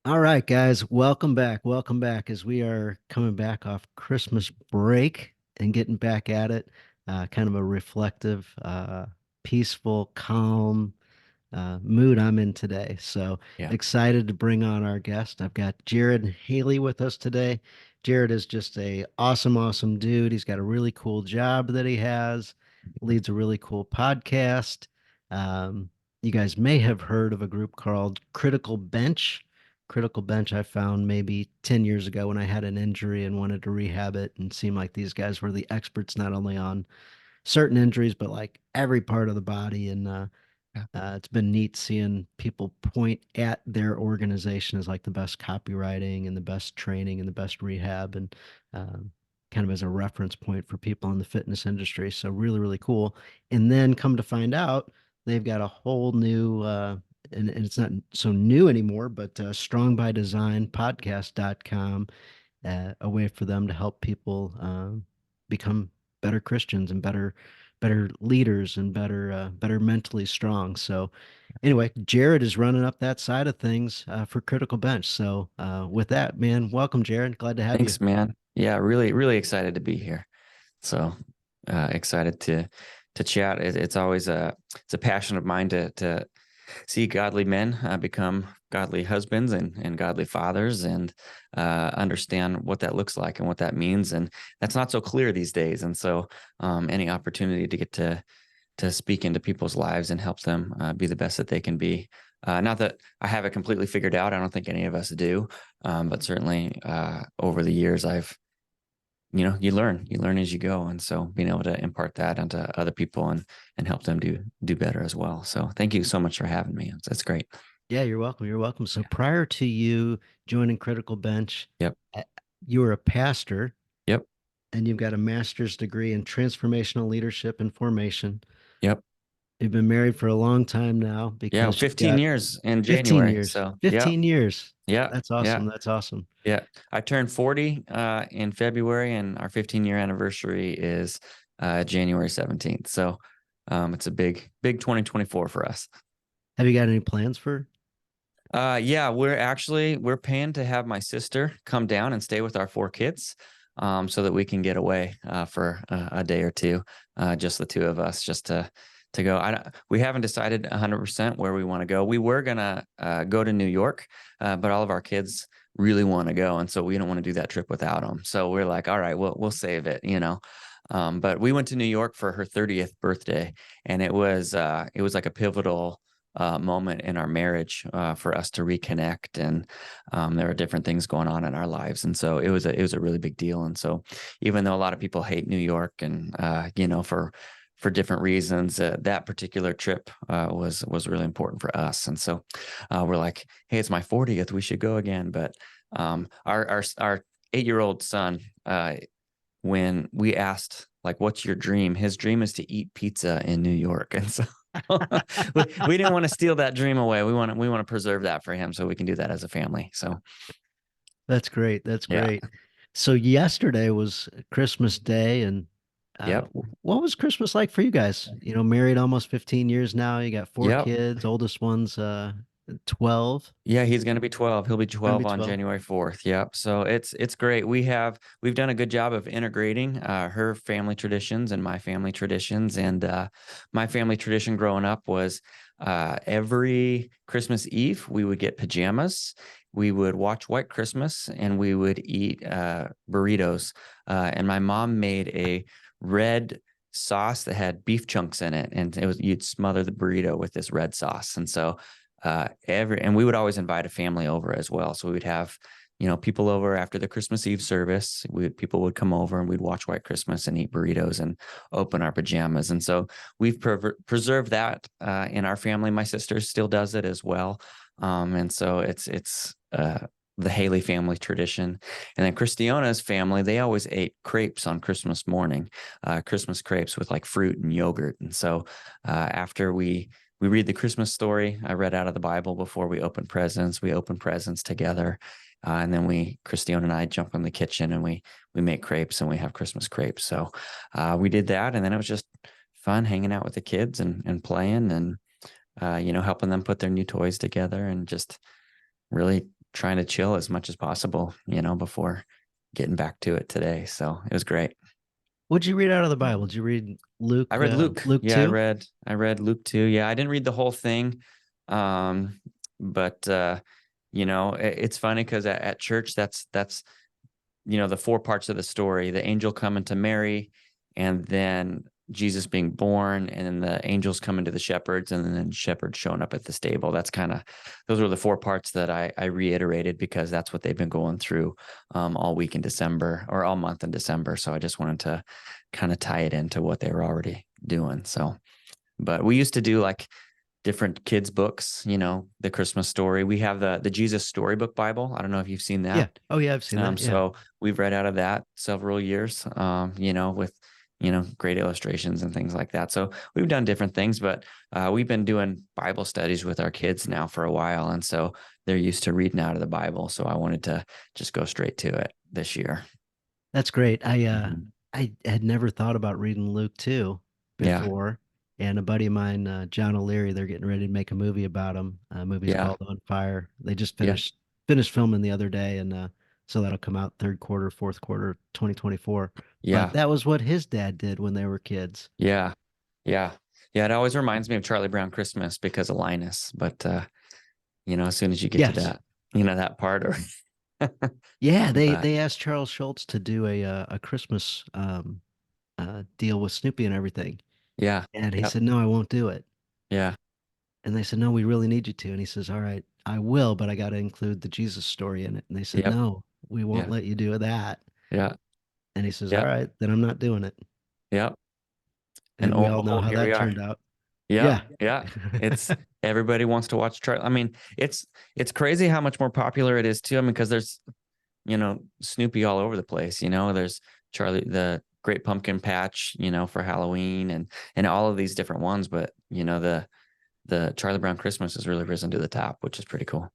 All right, guys, welcome back. Welcome back as we are coming back off Christmas break and getting back at it. Kind of a reflective, peaceful, calm mood I'm in today. So Yeah. excited to bring on our guest. I've got Jared Haley with us today. Jared is just a awesome, awesome dude. He's got a really cool job that he has, leads a really cool podcast. Um, you guys may have heard of a group called Critical Bench. Critical Bench, I found maybe 10 years ago when I had an injury and wanted to rehab it, and seemed like these guys were the experts not only on certain injuries, but like every part of the body. And Yeah. it's been neat seeing people point at their organization as like the best copywriting and the best training and the best rehab, and um, kind of as a reference point for people in the fitness industry. So really, really cool. And then come to find out, they've got a whole new, and it's not so new anymore, but Strong by Design podcast.com, a way for them to help people become better Christians and better leaders and better mentally strong. So anyway, Jared is running up that side of things for Critical Bench. So with that, man, welcome, Jared. Glad to have you. Thanks, man. Yeah, really, really excited to be here. So excited to chat. It's always a passion of mine to see godly men become godly husbands and godly fathers and understand what that looks like and what that means. And that's not so clear these days. And so any opportunity to get to speak into people's lives and help them be the best that they can be. Not that I have it completely figured out. I don't think any of us do. But certainly over the years, you learn as you go. And so being able to impart that onto other people and help them do better as well. So thank you so much for having me. That's great. Yeah, you're welcome. You're welcome. So Yeah. prior to you joining Critical Bench, Yep. uh, you were a pastor Yep. and you've got a master's degree in transformational leadership and formation. Yep. You've been married for a long time now Yeah. because you've 15 got years in 15 January. years. So yeah. 15 years. Yeah. That's Yeah. awesome. That's awesome. Yeah. I turned 40 in February, and our 15-year anniversary is January 17th. So it's a big 2024 for us. Have you got any plans for? Yeah, we're paying to have my sister come down and stay with our four kids, so that we can get away for a day or two, just the two of us, just to go. We haven't decided 100% where we want to go. We were gonna go to New York, but all of our kids really want to go, and so we don't want to do that trip without them. So we're like, all right, we'll save it, you know. But we went to New York for her 30th birthday, and it was like a pivotal moment in our marriage for us to reconnect, and there were different things going on in our lives, and so it was a really big deal. And so even though a lot of people hate New York, and for different reasons, that particular trip was really important for us. And so we're like, hey, it's my 40th, we should go again. But our 8-year-old son, when we asked, like, what's your dream, his dream is to eat pizza in New York. And so we didn't want to steal that dream away. We want to preserve that for him so we can do that as a family. So That's great. That's yeah. great. So yesterday was Christmas Day, and Yep. what was Christmas like for you guys? You know, married almost 15 years now. You got four Yep. kids. Oldest one's 12. Yeah, he's going to be 12. He'll be Gonna be 12 on 12. January 4th. Yep. So it's great. We've done a good job of integrating her family traditions and my family traditions. And my family tradition growing up was every Christmas Eve we would get pajamas. We would watch White Christmas, and we would eat burritos. And my mom made a red sauce that had beef chunks in it, and you'd smother the burrito with this red sauce. And so and we would always invite a family over as well. So we would have, people over after the Christmas Eve service. People would come over, and we'd watch White Christmas and eat burritos and open our pajamas. And so we've preserved that in our family. My sister still does it as well. And so it's the Haley family tradition. And then Christiona's family, they always ate crepes on Christmas morning, Christmas crepes with like fruit and yogurt. And so after we read the Christmas story I read out of the Bible before we open presents. We open presents together. And then Christiane and I jump in the kitchen, and we make crepes, and we have Christmas crepes. So we did that. And then it was just fun hanging out with the kids and playing, and, helping them put their new toys together, and just really trying to chill as much as possible, before getting back to it today. So it was great. What'd you read out of the Bible? Did you read I read Luke. Luke Yeah, I 2? read I read Luke 2. Yeah, I didn't read the whole thing. Um, but it's funny because at church that's the four parts of the story: the angel coming to Mary, and then Jesus being born, and then the angels coming to the shepherds, and then shepherds showing up at the stable. That's kind of those were the four parts that I reiterated because that's what they've been going through all week in December, or all month in December. So I just wanted to kind of tie it into what they were already doing. So, but we used to do like different kids books, the Christmas story. We have the Jesus Storybook Bible. I don't know if you've seen Yeah. that. Oh yeah, I've seen that. Yeah. So we've read out of that several years, with, great illustrations and things like that. So we've done different things, but we've been doing Bible studies with our kids now for a while. And so they're used to reading out of the Bible. So I wanted to just go straight to it this year. That's great. Mhm. I had never thought about reading Luke 2 Yeah. before. And a buddy of mine, John O'Leary, they're getting ready to make a movie about him. Movie's Yeah. called On Fire. They just Yeah. finished filming the other day, and so that'll come out third quarter, fourth quarter, 2024. But Yeah. that was what his dad did when they were kids. Yeah. Yeah. Yeah. It always reminds me of Charlie Brown Christmas because of Linus. But, as soon as you get to Yes. that, that part or, Yeah, but they asked Charles Schultz to do a Christmas deal with Snoopy and everything, yeah. and he Yep. said, "No, I won't do it." Yeah. And they said, "No, we really need you to." And he says, "All right, I will, but I got to include the Jesus story in it." And they said, Yep. "No, we won't Yeah. let you do that." Yeah. And he says, "All Yep. right, then I'm not doing it." Yep. And And we all know how here we that are. turned out. Yep. Yeah. Yeah. It's everybody wants to watch Charlie. I mean, it's crazy how much more popular it is too. I mean, because there's, Snoopy all over the place. There's Charlie, the Great Pumpkin Patch, for Halloween, and all of these different ones. But the Charlie Brown Christmas has really risen to the top, which is pretty cool.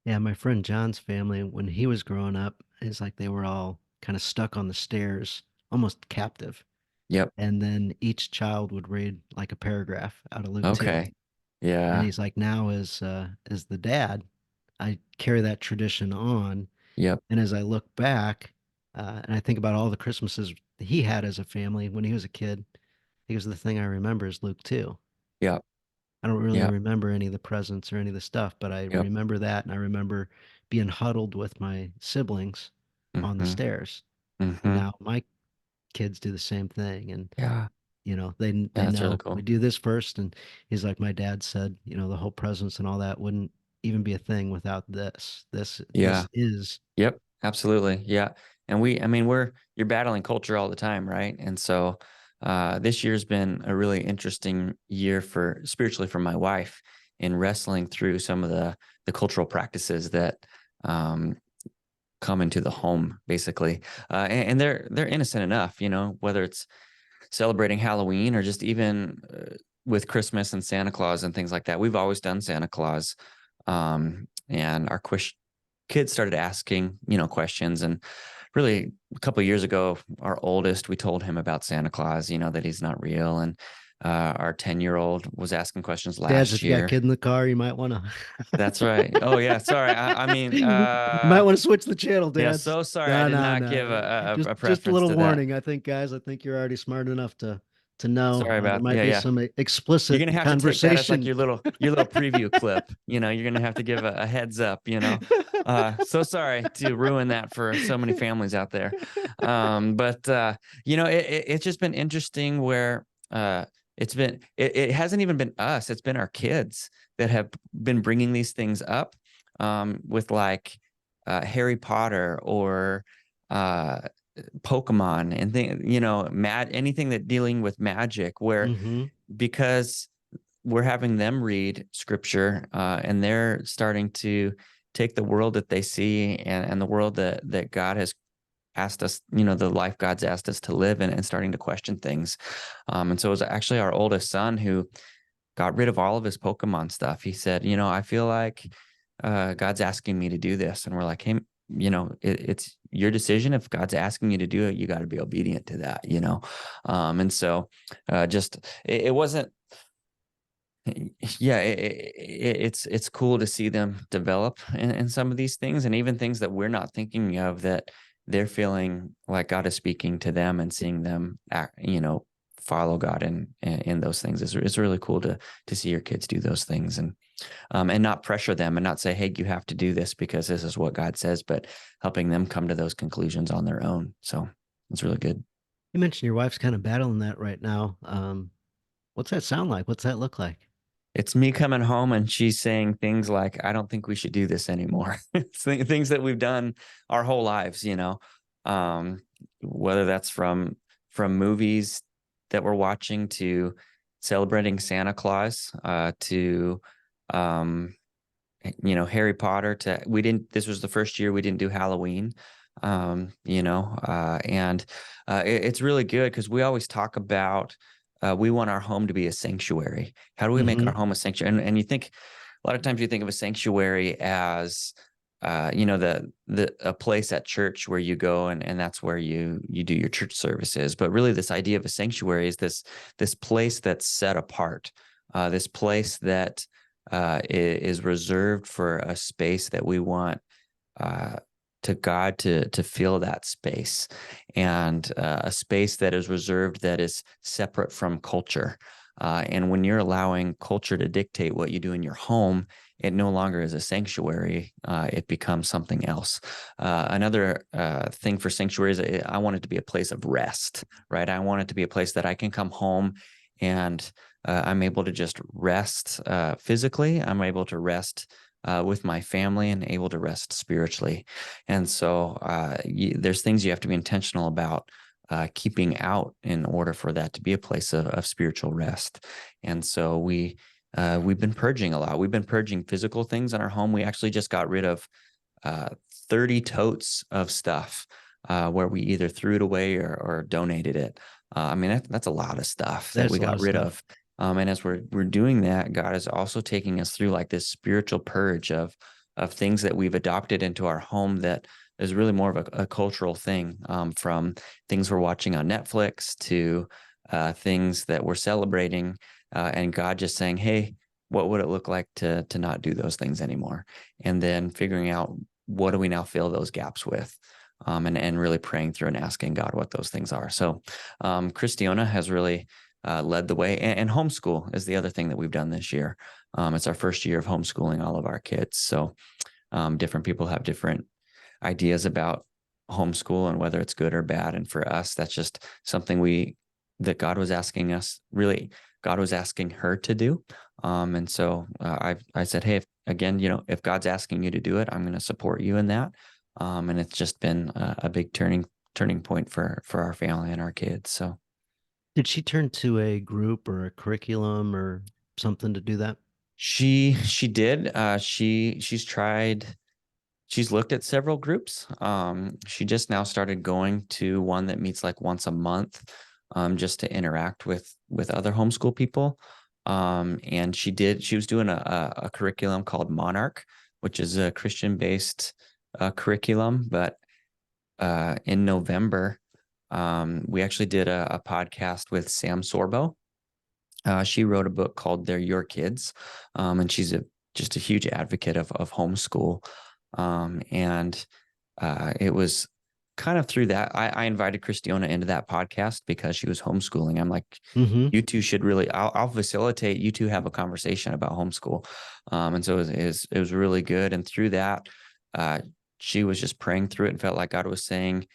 Yeah, my friend John's family, when he was growing up, it's like they were all kind of stuck on the stairs, almost captive. Yep. And then each child would read like a paragraph out of Luke 2. Okay. And Yeah. he's like, now as the dad, I carry that tradition on. Yep. And as I look back, and I think about all the Christmases he had as a family when he was a kid, because the thing I remember is Luke 2. Yep. I don't really Yep. remember any of the presents or any of the stuff, but I Yep. remember that, and I remember being huddled with my siblings on the Mm-hmm. stairs. And Mm-hmm. now my kids do the same thing, and Yeah. Yeah. they That's really know we cool. do this first. And he's like, my dad said, the whole presents and all that wouldn't even be a thing without this. This Yeah. is. Yep, absolutely. Yeah. And I mean, you're battling culture all the time, right? And so this year's been a really interesting year for spiritually for my wife in wrestling through some of the cultural practices that um, come into the home, basically. And they're innocent enough, whether it's celebrating Halloween or just even with Christmas and Santa Claus and things like that. We've always done Santa Claus. And our kids started asking, questions. And really, a couple of years ago, our oldest, we told him about Santa Claus, that he's not real. And our 10-year-old was asking questions Dads, last if you got a year. kid in the car, you might want That's right. Oh yeah, sorry. I mean, you might want to switch the channel, yeah. dads. So sorry. I No, did no, not give no. a Just a preference little to that. warning. I think, guys, I think you're already smart enough to know Sorry there about. might Yeah, be yeah. some You're explicit gonna have to take that as like conversation. your little preview clip. You're gonna have to give a heads up. So sorry to ruin that for so many families out there. But it's just been interesting where it hasn't even been us. It's been our kids that have been bringing these things up with like Harry Potter or uh Pokemon and anything that dealing with magic where Hmm. because we're having them read scripture and they're starting to take the world that they see and the world that God has asked us, the life God's asked us to live in and starting to question things. And so it was actually our oldest son who got rid of all of his Pokemon stuff. He said, I feel like God's asking me to do this. And we're like, hey, it's your decision. If God's asking you to do it, you got to be obedient to that. And so just it wasn't Yeah, it's cool to see them develop in some of these things, and even things that we're not thinking of, that they're feeling like God is speaking to them, and seeing them act, follow God in those things. It's really cool to see your kids do those things, and not pressure them, and not say, "Hey, you have to do this because this is what God says," but helping them come to those conclusions on their own. So it's really good. You mentioned your wife's kind of battling that right now. What's that sound like? What's that look like? It's me coming home and she's saying things like, "I don't think we should do this anymore." It's things that we've done our whole lives, um, whether that's from movies that we're watching, to celebrating Santa Claus, to um, Harry Potter. To we didn't. This was the first year we didn't do Halloween. And it's really good because we always talk about, we want our home to be a sanctuary. How do we make our Mhm. home a sanctuary? And you think, a lot of times you think of a sanctuary as, the a place at church where you go, and that's where you do your church services. But really, this idea of a sanctuary is this place that's set apart, this place that is reserved for a space that we want, uh, to God to fill that space, and a space that is reserved, that is separate from culture. And when you're allowing culture to dictate what you do in your home, it no longer is a sanctuary. It becomes something else. Another thing for sanctuaries, I want it to be a place of rest, right? I want it to be a place that I can come home, and I'm able to just rest physically. I'm able to rest with my family, and able to rest spiritually. And so there's things you have to be intentional about keeping out in order for that to be a place of spiritual rest. And so we've been purging a lot. We've been purging physical things in our home. We actually just got rid of uh, 30 totes of stuff, where we either threw it away or donated it. I mean, that's a lot of stuff that That's we a lot got of rid stuff. of. And as we're doing that, God is also taking us through like this spiritual purge of things that we've adopted into our home, that is really more of a cultural thing, from things we're watching on Netflix, to things that we're celebrating, and God just saying, "Hey, what would it look like to not do those things anymore?" And then figuring out, what do we now fill those gaps with, and really praying through and asking God what those things are. So Christiana has really led the way, and homeschool is the other thing that we've done this year. It's our first year of homeschooling all of our kids. So different people have different ideas about homeschool and whether it's good or bad. And for us, that's just something that God was asking us, really, God was asking her to do. And so I said, "Hey, again, if God's asking you to do it, I'm going to support you in that." And it's just been a big turning point for our family and our kids. So Did she turn to a group or a curriculum or something to do that? she did. She's looked at several groups. She just now started going to one that meets like once a month, just to interact with other homeschool people. And she was doing a curriculum called Monarch, which is a Christian based curriculum. But in November, we actually did a podcast with Sam Sorbo. She wrote a book called "They're Your Kids," and she's just a huge advocate of homeschool. And it was kind of through that I invited Christiana into that podcast because she was homeschooling. I'm like, Mhm. "You two should really. I'll facilitate. You two have a conversation about homeschool." And so it was really good. And through that, uh, she was just praying through it and felt like God was saying,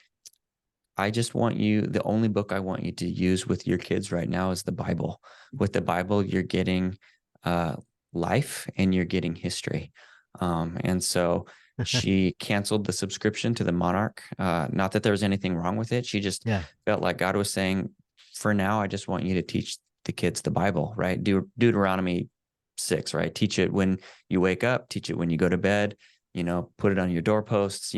"I just want you, the only book I want you to use with your kids right now is the Bible. With the Bible, you're getting uh, life, and you're getting history." And so she canceled the subscription to the Monarch. Not that there was anything wrong with it. She just Yeah. felt like God was saying, "For now, I just want you to teach the kids the Bible," right? Deuteronomy 6, right? Teach it when you wake up, teach it when you go to bed, put it on your doorposts,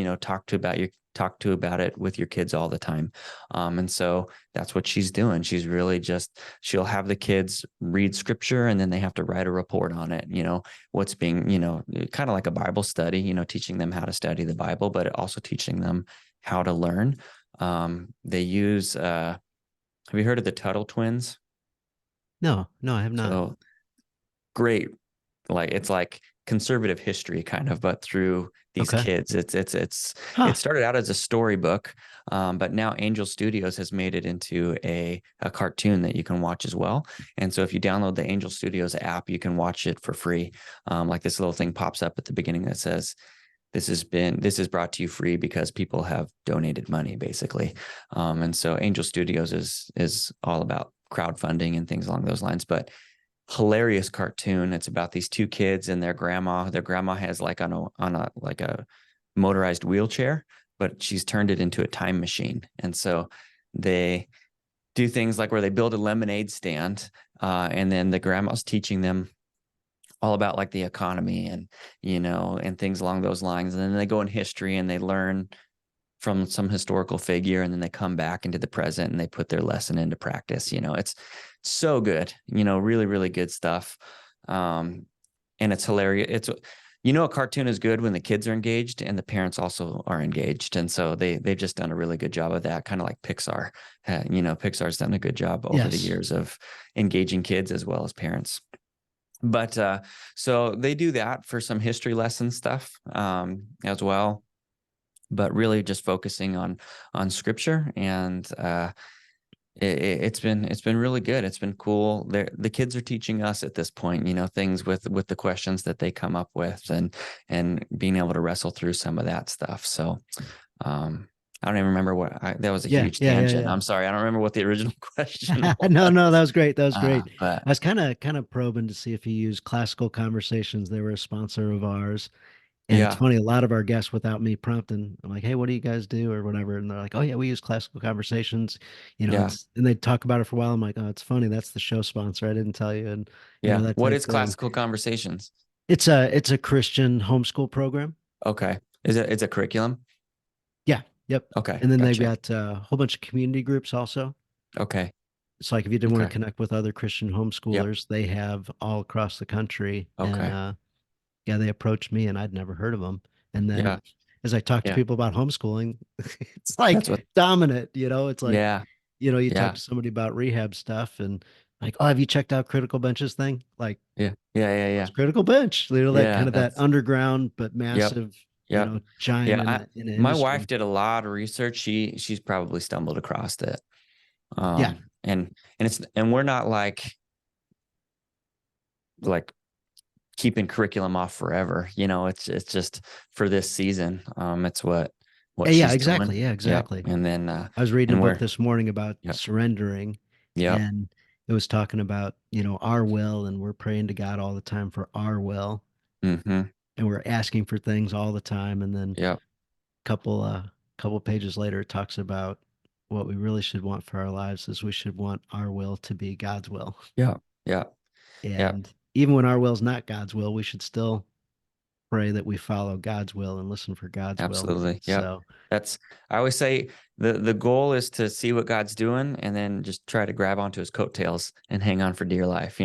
talk to about it with your kids all the time. And so that's what she's doing. She'll have the kids read scripture, and then they have to write a report on it, what's being, kind of like a Bible study, teaching them how to study the Bible, but also teaching them how to learn. They use, have you heard of the Tuttle twins? No, no, I have not. So great, like it's like conservative history kind of, but through these Okay. kids. It Huh. started out as a storybook, but now Angel Studios has made it into a cartoon that you can watch as well. And so if you download the Angel Studios app, you can watch it for free. Like this little thing pops up at the beginning that says, this is brought to you free because people have donated money, basically. And so Angel Studios is all about crowdfunding and things along those lines. But hilarious cartoon. It's about these two kids and their grandma. Their grandma has like on a like a motorized wheelchair, but she's turned it into a time machine. And so they do things like where they build a lemonade stand, and then the grandma's teaching them all about like the economy and and things along those lines. And then they go in history and they learn from some historical figure, and then they come back into the present and they put their lesson into practice. It's so good, really, really good stuff. And it's hilarious. A cartoon is good when the kids are engaged and the parents also are engaged. And so they've just done a really good job of that, kind of like Pixar. Pixar's done a good job over the Yes. years of engaging kids as well as parents. But so they do that for some history lesson stuff, as well, but really just focusing on scripture. And it's been really good. It's been cool. The kids are teaching us at this point, things with the questions that they come up with, and being able to wrestle through some of that stuff. So I don't even remember that was a Yeah, huge yeah, tangent. yeah, I'm sorry. I don't remember what the original question yeah. No, no, that was. was great. That was great. But I was kind of probing to see if you use Classical Conversations. They were a sponsor of ours. And it's yeah, funny, a lot of our guests, without me prompting, I'm like, hey, what do you guys do or whatever? And they're like, oh yeah, we use Classical Conversations. yeah, And they'd talk about it for a while. I'm like, oh, it's funny. That's the show sponsor. I didn't tell you. And yeah. that What type is thing. classical conversations? It's a Christian homeschool program. Okay. It's a curriculum? Yeah. Yep. Okay. And then they've Gotcha. got a whole bunch of community groups also. Okay. It's like if you didn't want to Okay. connect with other Christian Yep. homeschoolers, they have all across the country. And Okay. yeah, they approached me and I'd never heard of them. And Yeah. then as I talk to Yeah. people about homeschooling, it's That's like what, dominant, It's like, yeah. you talk Yeah. to somebody about rehab stuff and like, oh, have you checked out Critical Bench's thing? Like, Yeah. Yeah. Yeah. what's Yeah. Critical Bench? That kind Yeah. of that underground but Yep. massive, Yep. giant Yeah. in in an My wife industry. did a lot of research. She's probably stumbled across it. Yeah. And we're not like keeping curriculum off forever. It's just for this season. It's what Yeah, she's exactly. doing. Yeah, Yep. exactly. And then, I was reading a and book we're, this morning about yep. surrendering, Yep. and it was talking about, our will, and we're praying to God all the time for our will, Mm-hmm. and we're asking for things all the time. And then Yep. couple pages later, it talks about what we really should want for our lives is we should want our will to be God's will. Yep. Yep. Yep. And even when our will is not God's will, we should still pray that we follow God's will and listen for God's will. Absolutely. Yep. So, That's, I always say the goal is to see what God's doing and then just try to grab onto his coattails and hang on for dear life,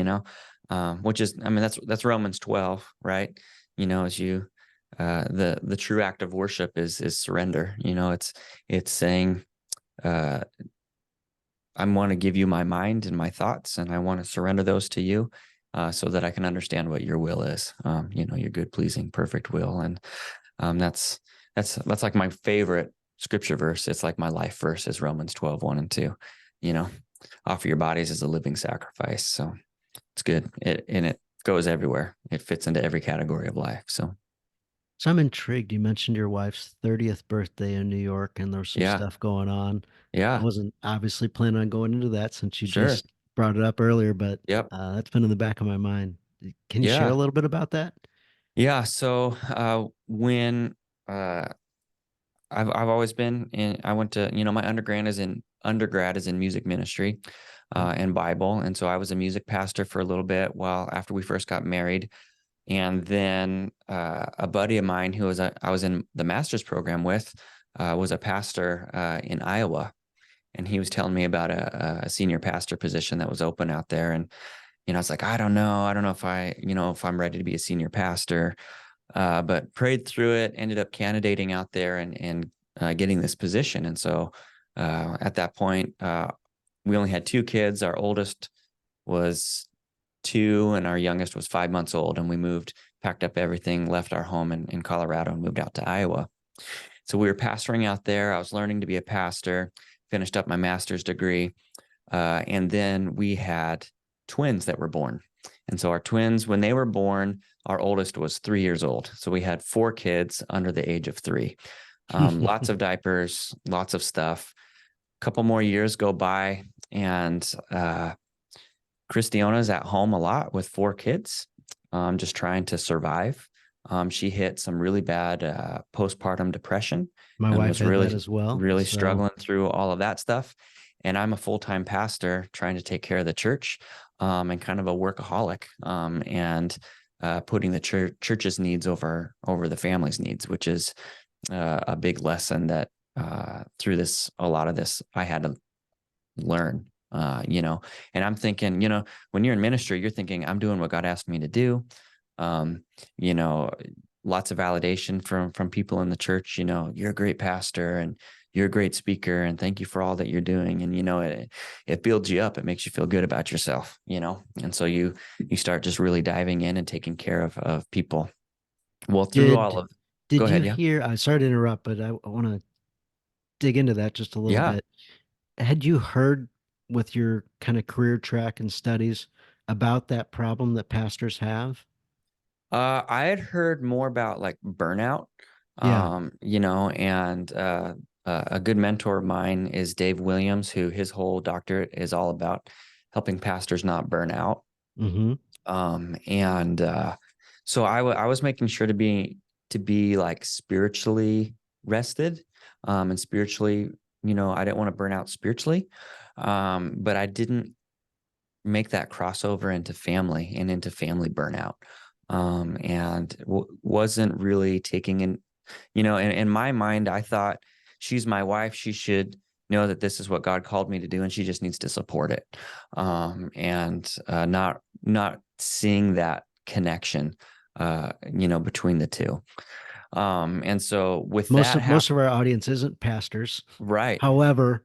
which is, I mean, that's Romans 12, right? As you, the true act of worship is surrender. It's saying, uh, I want to give you my mind and my thoughts, and I want to surrender those to you, so that I can understand what your will is, your good, pleasing, perfect will. And that's like my favorite scripture verse. It's like my life verse is Romans 12, 1 and 2. You know, offer your bodies as a living sacrifice. So it's good. It goes everywhere. It fits into every category of life. So so I'm intrigued. You mentioned your wife's 30th birthday in New York, and there was some yeah, stuff going on. I yeah, wasn't obviously planning on going into that since you sure. just brought it up earlier, but Yep. that's been in the back of my mind. Can you share a Yeah. little bit about that? Yeah. So when uh I've always been in, I went to, my undergrad is in music ministry, Okay. and Bible. And so I was a music pastor for a little bit while after we first got married. And then a buddy of mine I was in the master's program with, was a pastor in Iowa. And he was telling me about a senior pastor position that was open out there. And, I was like, I don't know. I don't know if I'm ready to be a senior pastor, but prayed through it, ended up candidating out there and getting this position. And so at that point, we only had two kids. Our oldest was 2 and our youngest was 5 months old. And we moved, packed up everything, left our home in Colorado and moved out to Iowa. So we were pastoring out there. I was learning to be a pastor, finished up my master's degree. And then we had twins that were born. And so our twins, when they were born, our oldest was 3 years old. So we had 4 kids under the age of 3. Lots of diapers, lots of stuff. A couple more years go by, and Christiona's at home a lot with 4 kids, just trying to survive. She hit some really bad postpartum depression My and wife was had that really, as well. really So struggling through all of that stuff. And I'm a full-time pastor trying to take care of the church, and kind of a workaholic, and putting the church's needs over the family's needs, which is a big lesson that through this, a lot of this I had to learn, and I'm thinking, when you're in ministry, you're thinking, I'm doing what God asked me to do. Um, you know, Lots of validation from people in the church, you're a great pastor and you're a great speaker and thank you for all that you're doing. And, it builds you up. It makes you feel good about yourself, and so you start just really diving in and taking care of people. Well, through all did of, go did you ahead. Yeah. hear? I sorry to interrupt, but I want to dig into that just a little Yeah. bit. Had you heard with your kind of career track and studies about that problem that pastors have? I had heard more about like burnout, Yeah. and a good mentor of mine is Dave Williams, who his whole doctorate is all about helping pastors not burn out. Mm-hmm. And so I was making sure to be like spiritually rested, and spiritually, I didn't want to burn out spiritually, but I didn't make that crossover into family and into family burnout. And wasn't really taking in, in my mind, I thought she's my wife. She should know that this is what God called me to do, and she just needs to support it. And not seeing that connection, between the two. And so with Most that of happen, most of our audience isn't pastors. right? However,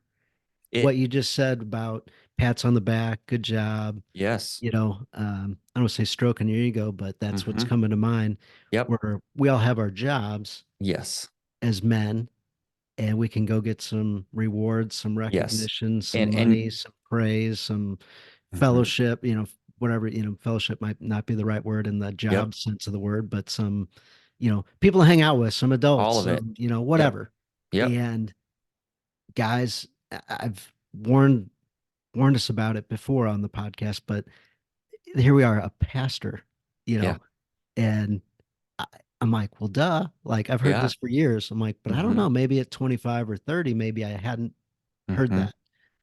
what It you just said about pats on the back, good job, Yes. I don't say stroking your ego, but that's what's Hmm. coming to mind. Yep. Where we all have our jobs Yes. as men, and we can go get some rewards, some Yes. recognition, some money, And some praise, some mhm. fellowship, whatever, fellowship might not be the right word in the Yep. job sense of the word, but some, people to hang out with, some adults, All of it. some, Yep. whatever. Yep. And guys, I've warned us about it before on the podcast, but here we are, a pastor, you Yeah. know, and I, I'm like, well, duh. Like I've heard Yeah. this for years. I'm like, but I don't Hmm. know. Maybe at 25 or 30, maybe I hadn't heard Hmm. that.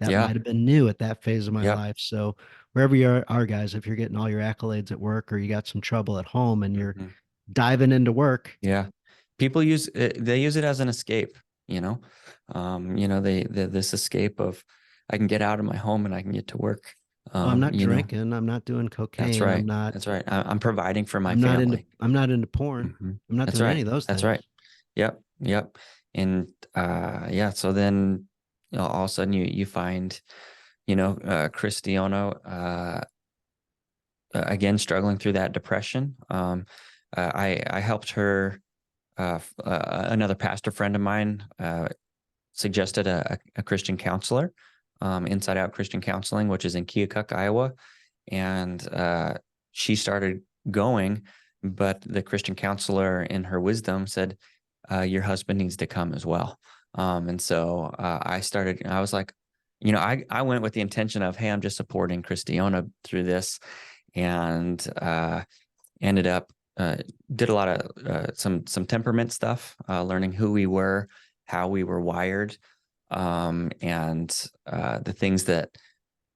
That Yeah. might have been new at that phase of my Yep. life. So wherever you are, guys, if you're getting all your accolades at work or you got some trouble at home and you're Hmm. diving into work, Yeah. People use it, they use it as an escape, you know. This escape of, I can get out of my home and I can get to work. oh, I'm not You know, drinking, I'm not doing that's cocaine, right. That's right. I'm providing for my family. I'm not into porn. Hmm. I'm not That's doing any right. of those That's right. things. Yep. Yep. And yeah, so then, all of a sudden you find, Cristiano, again, struggling through that depression. I helped her. Another pastor friend of mine suggested a Christian counselor, Inside Out Christian Counseling, which is in Keokuk, Iowa, and she started going, but the Christian counselor, in her wisdom, said, "Your husband needs to come as well." And so I started. I was like, I went with the intention of, "Hey, I'm just supporting Christiana through this," and ended up did a lot of some temperament stuff, learning who we were, how we were wired, and the things that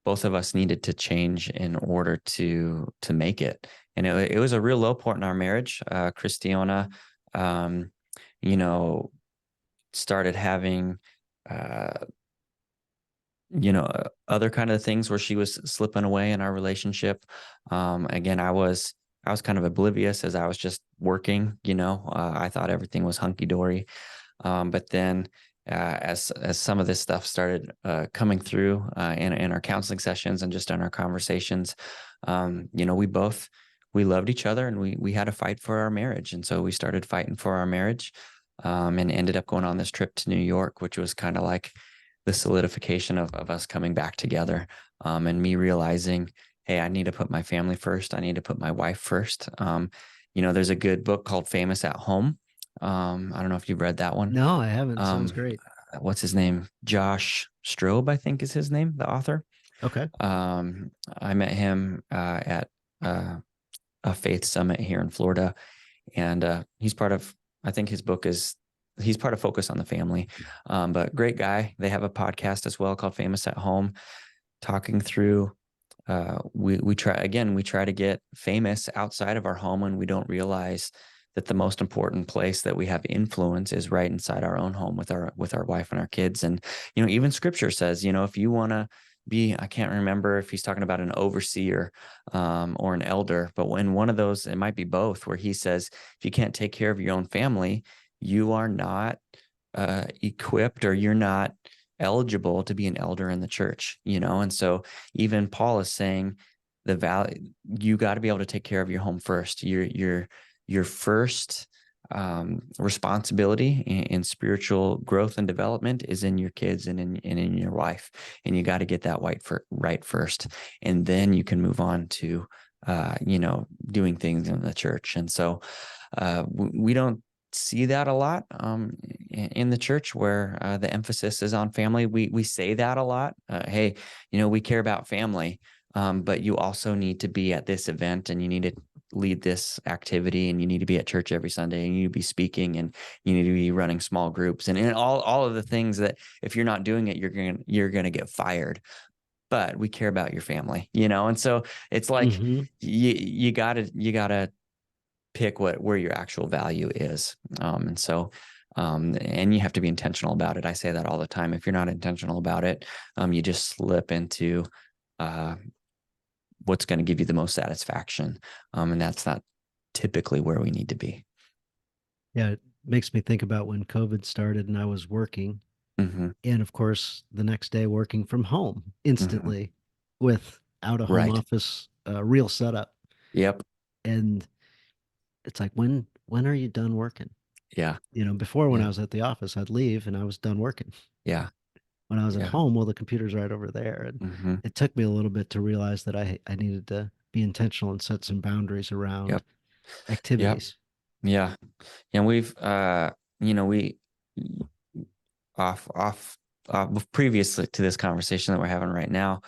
both of us needed to change in order to make it. And it was a real low point in our marriage. Christiana, um, you know, started having uh, other kind of things where she was slipping away in our relationship. Again, I was kind of oblivious as I was just working, I thought everything was hunky dory. But then as some of this stuff started coming through in our counseling sessions and just in our conversations, we loved each other, and we had a fight for our marriage, and so we started fighting for our marriage, and ended up going on this trip to New York, which was kind of like the solidification of us coming back together, and me realizing, hey, I need to put my family first. I need to put my wife first. There's a good book called Famous at Home. I don't know if you've read that one. No, I haven't. Sounds Um, great. what's his name? Josh Strobe, I think is his name, the author. Okay. I met him at uh, a faith summit here in Florida, and he's part of. I think his book is. He's part of Focus on the Family, but great guy. They have a podcast as well called Famous at Home, talking through we try to get famous outside of our home, and we don't realize that the most important place that we have influence is right inside our own home with our wife and our kids. And even scripture says, if you want to be, I can't remember if he's talking about an overseer or an elder, but when one of those, it might be both, where he says if you can't take care of your own family, you are not equipped, or you're not eligible to be an elder in the church. And so even Paul is saying the value, you got to be able to take care of your home first. Your first responsibility in spiritual growth and development is in your kids and in your wife, and you got to get that right first, and then you can move on to doing things in the church. And so we don't see that a lot in the church, where the emphasis is on family. We say that a lot. Hey, we care about family, but you also need to be at this event, and you need to lead this activity, and you need to be at church every Sunday, and you need to be speaking, and you need to be running small groups, and all of the things that if you're not doing it, you're gonna get fired. But we care about your family, and so it's like Hmm. you gotta pick where your actual value is. And you have to be intentional about it. I say that all the time. If you're not intentional about it, you just slip into uh, what's going to give you the most satisfaction. And that's not typically where we need to be. Yeah, it makes me think about when COVID started and I was working, Hmm. and of course, the next day working from home Hmm. instantly with out of home Right. office real setup. Yep. And it's like, when are you done working? Yeah. Before, when I Yeah. was at the office, I'd leave and I was done working. Yeah. When I was at Yeah. home, well, the computer's right over there. And Hmm. it took me a little bit to realize that I needed to be intentional and set some boundaries around Yep. Yep. activities. Yeah. And we've, we off off previously to this conversation that we're having right now,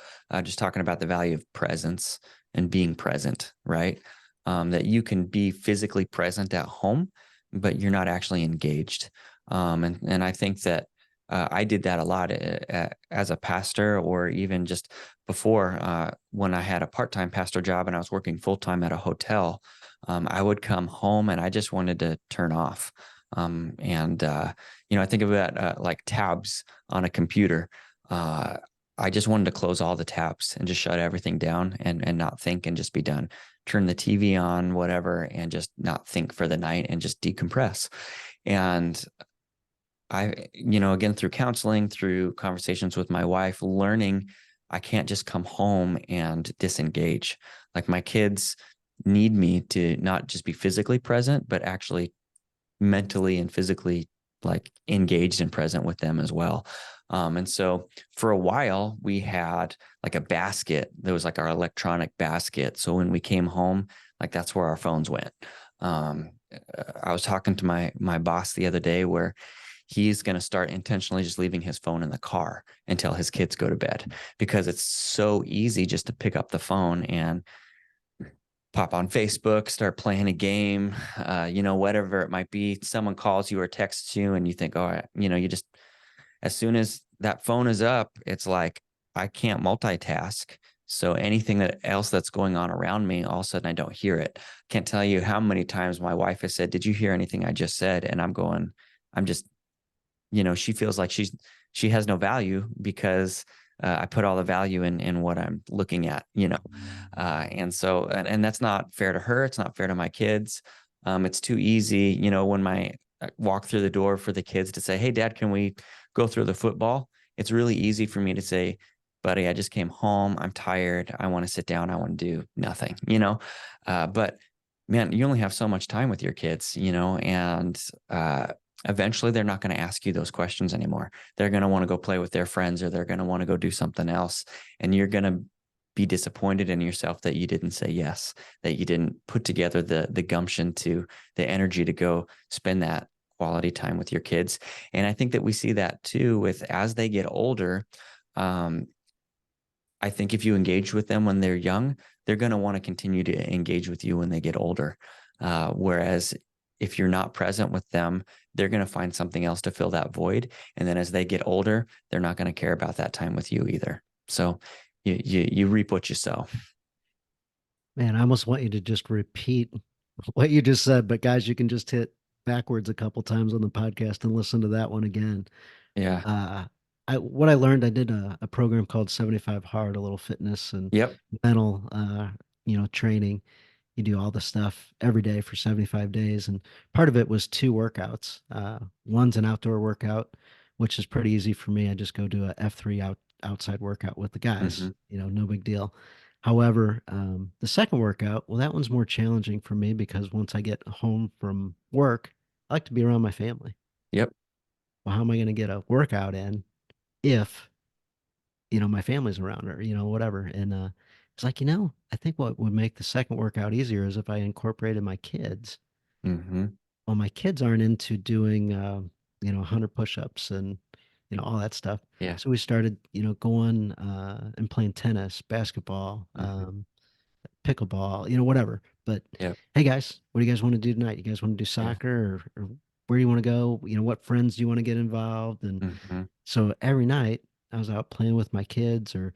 just talking about the value of presence and being present, right? That you can be physically present at home, but you're not actually engaged. And I think that I did that a lot as a pastor, or even just before, when I had a part-time pastor job and I was working full-time at a hotel. I would come home and I just wanted to turn off. And I think about like tabs on a computer. Uh, I just wanted to close all the tabs and just shut everything down, and not think, and just be done. Turn the TV on, whatever, and just not think for the night, and just decompress. And again, through counseling, through conversations with my wife, learning I can't just come home and disengage. Like, my kids need me to not just be physically present, but actually mentally and physically, like, engaged and present with them as well. And so for a while we had like a basket that was like our electronic basket. So when we came home, like, that's where our phones went. I was talking to my boss the other day, where he's going to start intentionally just leaving his phone in the car until his kids go to bed, because it's so easy just to pick up the phone and pop on Facebook, start playing a game, whatever it might be. Someone calls you or texts you, and you think, oh, you just, as soon as that phone is up, it's like, I can't multitask. So anything else that's going on around me, all of a sudden I don't hear it. Can't tell you how many times my wife has said, "Did you hear anything I just said?" And I'm just, she feels like she has no value, because I put all the value in what I'm looking at. And that's not fair to her. It's not fair to my kids. It's too easy, when walk through the door for the kids to say, "Hey, Dad, can we go through the football?" It's really easy for me to say, "Buddy, I just came home. I'm tired. I want to sit down. I want to do nothing," But man, you only have so much time with your kids, and eventually they're not going to ask you those questions anymore. They're going to want to go play with their friends, or they're going to want to go do something else. And you're going to be disappointed in yourself that you didn't say yes, that you didn't put together the gumption to the energy to go spend that quality time with your kids. And I think that we see that too with as they get older. Um, I think if you engage with them when they're young, they're going to want to continue to engage with you when they get older. Whereas if you're not present with them, they're going to find something else to fill that void. And then as they get older, they're not going to care about that time with you either. So you reap what you sow. Man, I almost want you to just repeat what you just said, but guys, you can just hit backwards a couple times on the podcast and listen to that one again. Yeah. Uh, what I learned, I did a program called 75 Hard, a little fitness and Yep. mental, training. You do all the stuff every day for 75 days. And part of it was two workouts. One's an outdoor workout, which is pretty easy for me. I just go do a F3 outside workout with the guys, Hmm. no big deal. However, the second workout, well, that one's more challenging for me because once I get home from work, I like to be around my family. Yep. Well, how am I going to get a workout in if, my family's around or, whatever. And it's like, I think what would make the second workout easier is if I incorporated my kids. Hmm. Well, my kids aren't into doing, 100 push-ups and, all that stuff. Yeah. So we started, going and playing tennis, basketball, Hmm. pickleball, whatever. But Yep. hey, guys, what do you guys want to do tonight? You guys want to do Yeah. soccer or where do you want to go? What friends do you want to get involved? And Hmm. so every night I was out playing with my kids or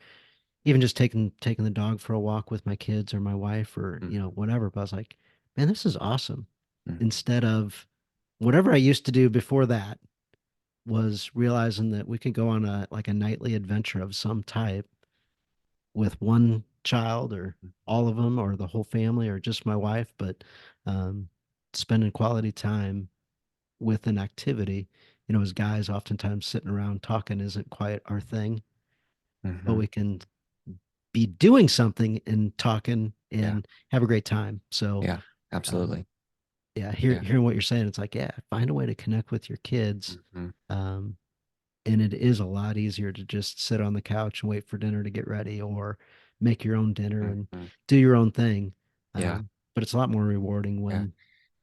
even just taking the dog for a walk with my kids or my wife or, Hmm. whatever. But I was like, man, this is awesome. Hmm. Instead of whatever I used to do before that was realizing that we could go on a nightly adventure of some type with one child or all of them or the whole family or just my wife, but um, spending quality time with an activity. As guys, oftentimes sitting around talking isn't quite our thing, but Hmm. we can be doing something and talking Yeah. and have a great time. So, Yeah. um, Absolutely. yeah, Yeah. hearing what you're saying, it's like, yeah, find a way to connect with your kids. Hmm. Um, and it is a lot easier to just sit on the couch and wait for dinner to get ready or make your own dinner and Hmm. do your own thing. Yeah. But it's a lot more rewarding Yeah. when,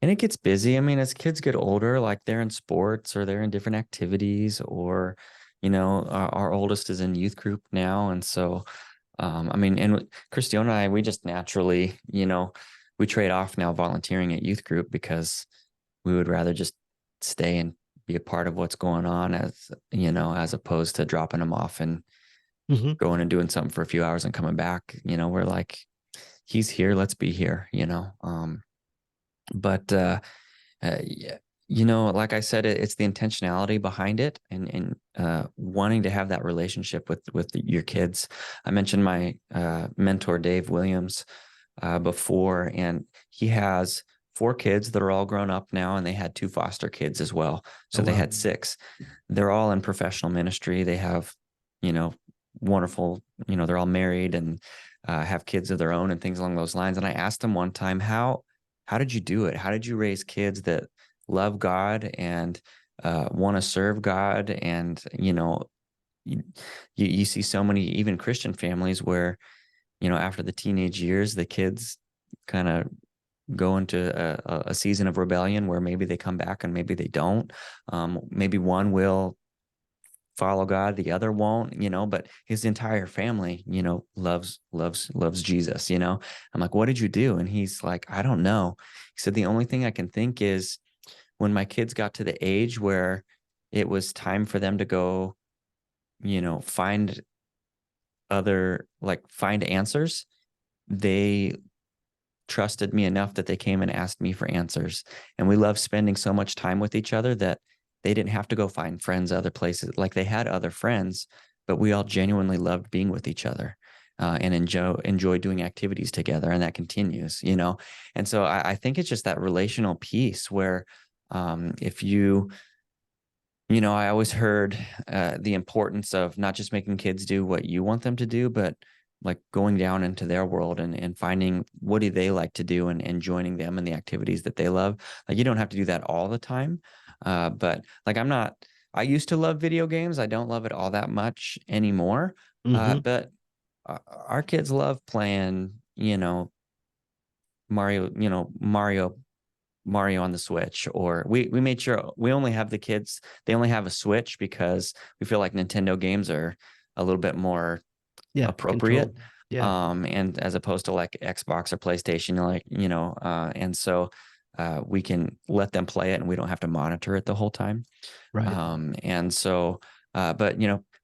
And it gets busy. I mean, as kids get older, like they're in sports or they're in different activities, or, our oldest is in youth group now. And so, I mean, and Christiana and I, we just naturally, we trade off now volunteering at youth group because we would rather just stay and be a part of what's going on as opposed to dropping them off and Mhm. going and doing something for a few hours and coming back. We're like, he's here, let's be here. But yeah, like I said, it's the intentionality behind it, and wanting to have that relationship with your kids. I mentioned my mentor Dave Williams before, and he has four kids that are all grown up now, and they had two foster kids as well, Oh, so they wow. had six. They're all in professional ministry. They have, you know, wonderful. They're all married and have kids of their own and things along those lines. And I asked him one time, how did you do it? How did you raise kids that love God and want to serve God? And you, you see so many even Christian families where after the teenage years, the kids kind of go into a season of rebellion where maybe they come back and maybe they don't. Maybe one will follow God, the other won't. But his entire family, loves Jesus. I'm like, what did you do? And he's like, I don't know. He said, the only thing I can think is when my kids got to the age where it was time for them to go, find find answers, they trusted me enough that they came and asked me for answers. And we loved spending so much time with each other that they didn't have to go find friends other places. Like they had other friends, but we all genuinely loved being with each other. And enjoy doing activities together, and that continues. And so I think it's just that relational piece where If I always heard the importance of not just making kids do what you want them to do, but like going down into their world and finding what do they like to do and joining them in the activities that they love. Like you don't have to do that all the time. But like I used to love video games. I don't love it all that much anymore. Hmm. But our kids love playing, Mario, Mario on the Switch, or we made sure we only have the kids, they only have a Switch because we feel like Nintendo games are a little bit more Yeah, appropriate. controlled. Yeah, And as opposed to like Xbox or PlayStation, and so we can let them play it and we don't have to monitor it the whole time. right. And so, but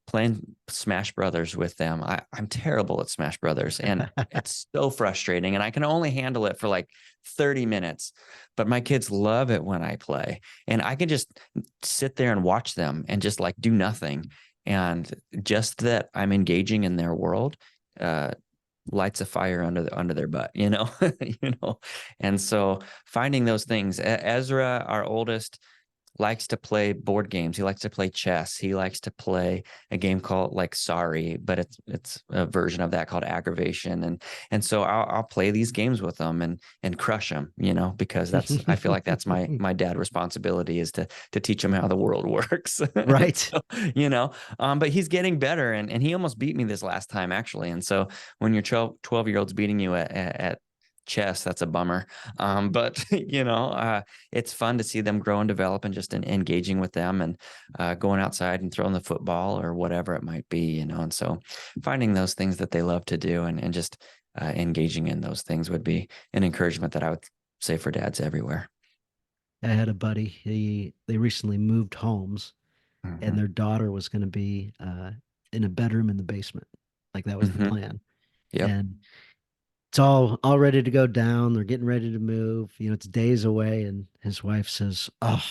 playing Smash Brothers with them, I'm terrible at Smash Brothers, and it's so frustrating. And I can only handle it for like 30 minutes, but my kids love it when I play, and I can just sit there and watch them and just like do nothing, and just that I'm engaging in their world. Uh, Lights a fire under their butt, and so finding those things. Ezra, our oldest, likes to play board games. He likes to play chess. He likes to play a game called like Sorry, but it's a version of that called Aggravation. And so I'll play these games with them and crush them, because I feel like that's my dad responsibility, is to teach him how the world works. Right. So, but he's getting better, and he almost beat me this last time actually. And so when your 12-year-old's beating you at chess, that's a bummer. But it's fun to see them grow and develop, and just engaging with them, and going outside and throwing the football or whatever it might be, and so finding those things that they love to do, and just engaging in those things would be an encouragement that I would say for dads everywhere. I had a buddy. They recently moved homes, and Hmm. their daughter was going to be in a bedroom in the basement. Like that was the Hmm. plan. Yep. And it's all ready to go down. They're getting ready to move. It's days away, and his wife says, "Oh,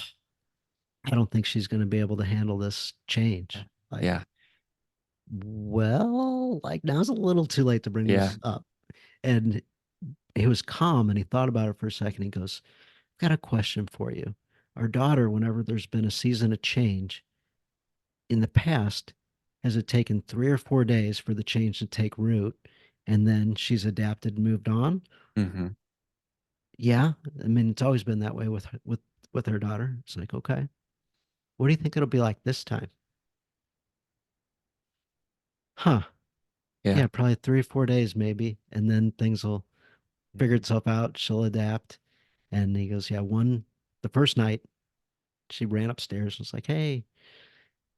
I don't think she's going to be able to handle this change." Like, Yeah. well, like now's a little too late to bring Yeah. this up. And he was calm and he thought about it for a second. He goes, "I've got a question for you. Our daughter, whenever there's been a season of change in the past, has it taken 3 or 4 days for the change to take root and then she's adapted and moved on?" Hmm. Yeah. I mean, it's always been that way with her daughter. It's like, okay, what do you think it'll be like this time? Huh. Yeah. Yeah, probably 3 or 4 days maybe. And then things will figure itself out. She'll adapt. And he goes, yeah, the first night she ran upstairs, was like, hey.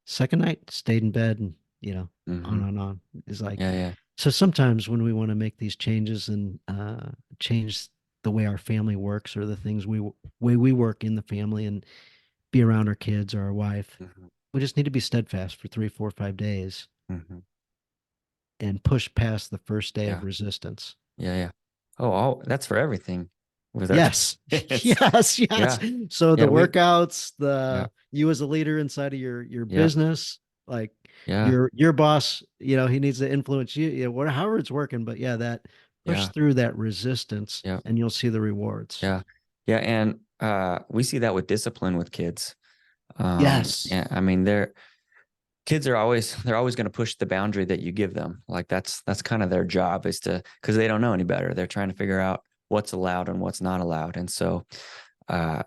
Second night, stayed in bed and, on Hmm. and on. Is like, Yeah. Yeah. so sometimes when we want to make these changes and change the way our family works, or the things way we work in the family and be around our kids or our wife, Hmm. we just need to be steadfast for 3, 4, 5 days Hmm. and push past the first day of Yeah. resistance. Yeah. Yeah. Oh, that's for everything with our Yes. kids. Yes, yes. Yeah. So the Yeah. workouts, Yeah. the you as a leader inside of your Yeah. business, like Yeah. your boss, he needs to influence you, however it's working, but yeah, that push Yeah. through that resistance Yeah. and you'll see the rewards. Yeah. Yeah. And we see that with discipline with kids. Yes. Yeah, I mean, kids they're always going to push the boundary that you give them. Like that's kind of their job, is to, because they don't know any better. They're trying to figure out what's allowed and what's not allowed. And so uh,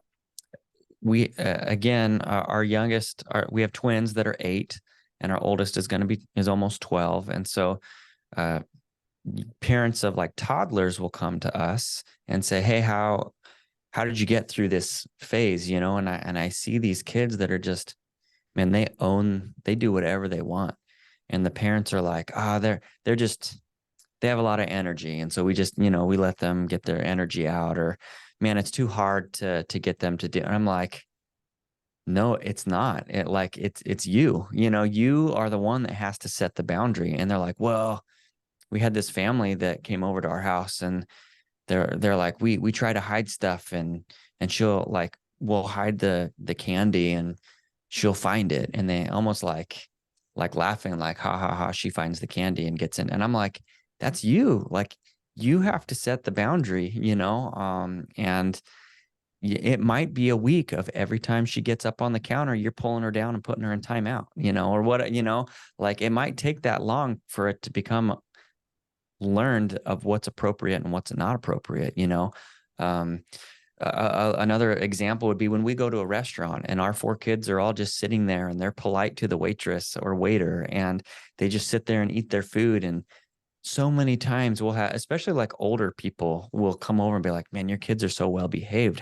we again, our youngest, we have twins that are 8, and our oldest is almost 12. And so uh, parents of like toddlers will come to us and say, hey, how did you get through this phase, and I see these kids that are just, man, they do whatever they want, and the parents are like, they're just, they have a lot of energy, and so we just, we let them get their energy out, or man, it's too hard to get them to do. And I'm like, no, it's not. It's you are the one that has to set the boundary. And they're like, well, we had this family that came over to our house, and they're like, we try to hide stuff, and she'll like, we'll hide the candy, and she'll find it, and they almost like laughing, like ha ha ha, she finds the candy and gets in. And I'm like, that's you. Like, you have to set the boundary, and it might be a week of every time she gets up on the counter, you're pulling her down and putting her in timeout, or what, like it might take that long for it to become learned of what's appropriate and what's not appropriate. Um, Another example would be when we go to a restaurant and our four kids are all just sitting there and they're polite to the waitress or waiter and they just sit there and eat their food. And so many times we'll have, especially like older people will come over and be like, man, your kids are so well behaved.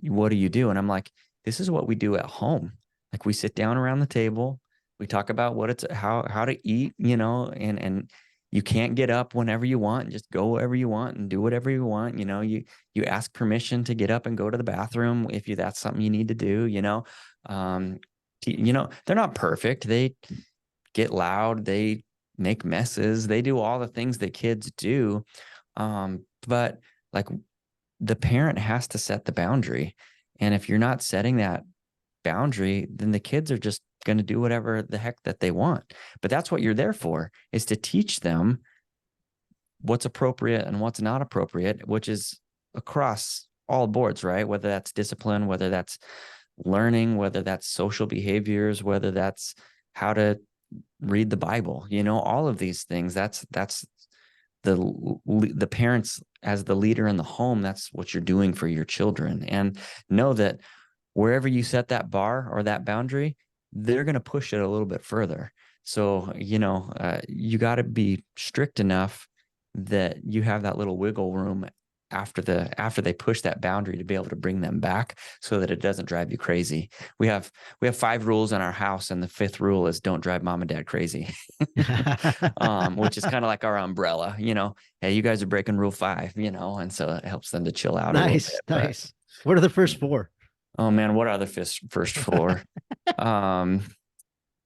What do you do? And I'm like, this is what we do at home. Like we sit down around the table, we talk about what it's how to eat, and you can't get up whenever you want and just go wherever you want and do whatever you want. You ask permission to get up and go to the bathroom if that's something you need to do. Um, they're not perfect. They get loud, they make messes, they do all the things that kids do. But like the parent has to set the boundary. And if you're not setting that boundary, then the kids are just going to do whatever the heck that they want. But that's what you're there for, is to teach them what's appropriate and what's not appropriate, which is across all boards, right? Whether that's discipline, whether that's learning, whether that's social behaviors, whether that's how to read the Bible, all of these things. That's the parents as the leader in the home. That's what you're doing for your children. And know that wherever you set that bar or that boundary, they're going to push it a little bit further. So, you got to be strict enough that you have that little wiggle room after they push that boundary to be able to bring them back so that it doesn't drive you crazy. We have 5 rules in our house, and the 5th rule is don't drive mom and dad crazy. Which is kind of like our umbrella, hey, you guys are breaking rule 5, and so it helps them to chill out a little Nice, bit. But nice. What are the first 4? oh man, what are the first 4? um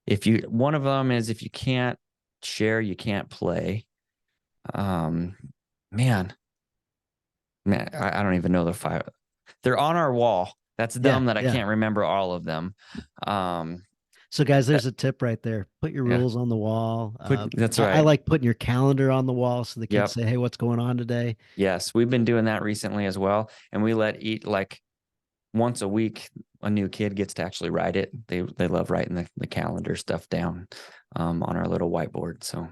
if you One of them is, if you can't share, you can't play. um man man I don't even know the 5. They're on our wall. That's Yeah, dumb that I yeah. can't remember all of them. um So, guys, that, there's a tip right there. Put your yeah, rules on the wall. that's I right. like putting your calendar on the wall so the kids Yep. say, "Hey, what's going on today?" Yes, we've been doing that recently as well, and we let eat like once a week a new kid gets to actually write it. They love writing the calendar stuff down on our little whiteboard. So,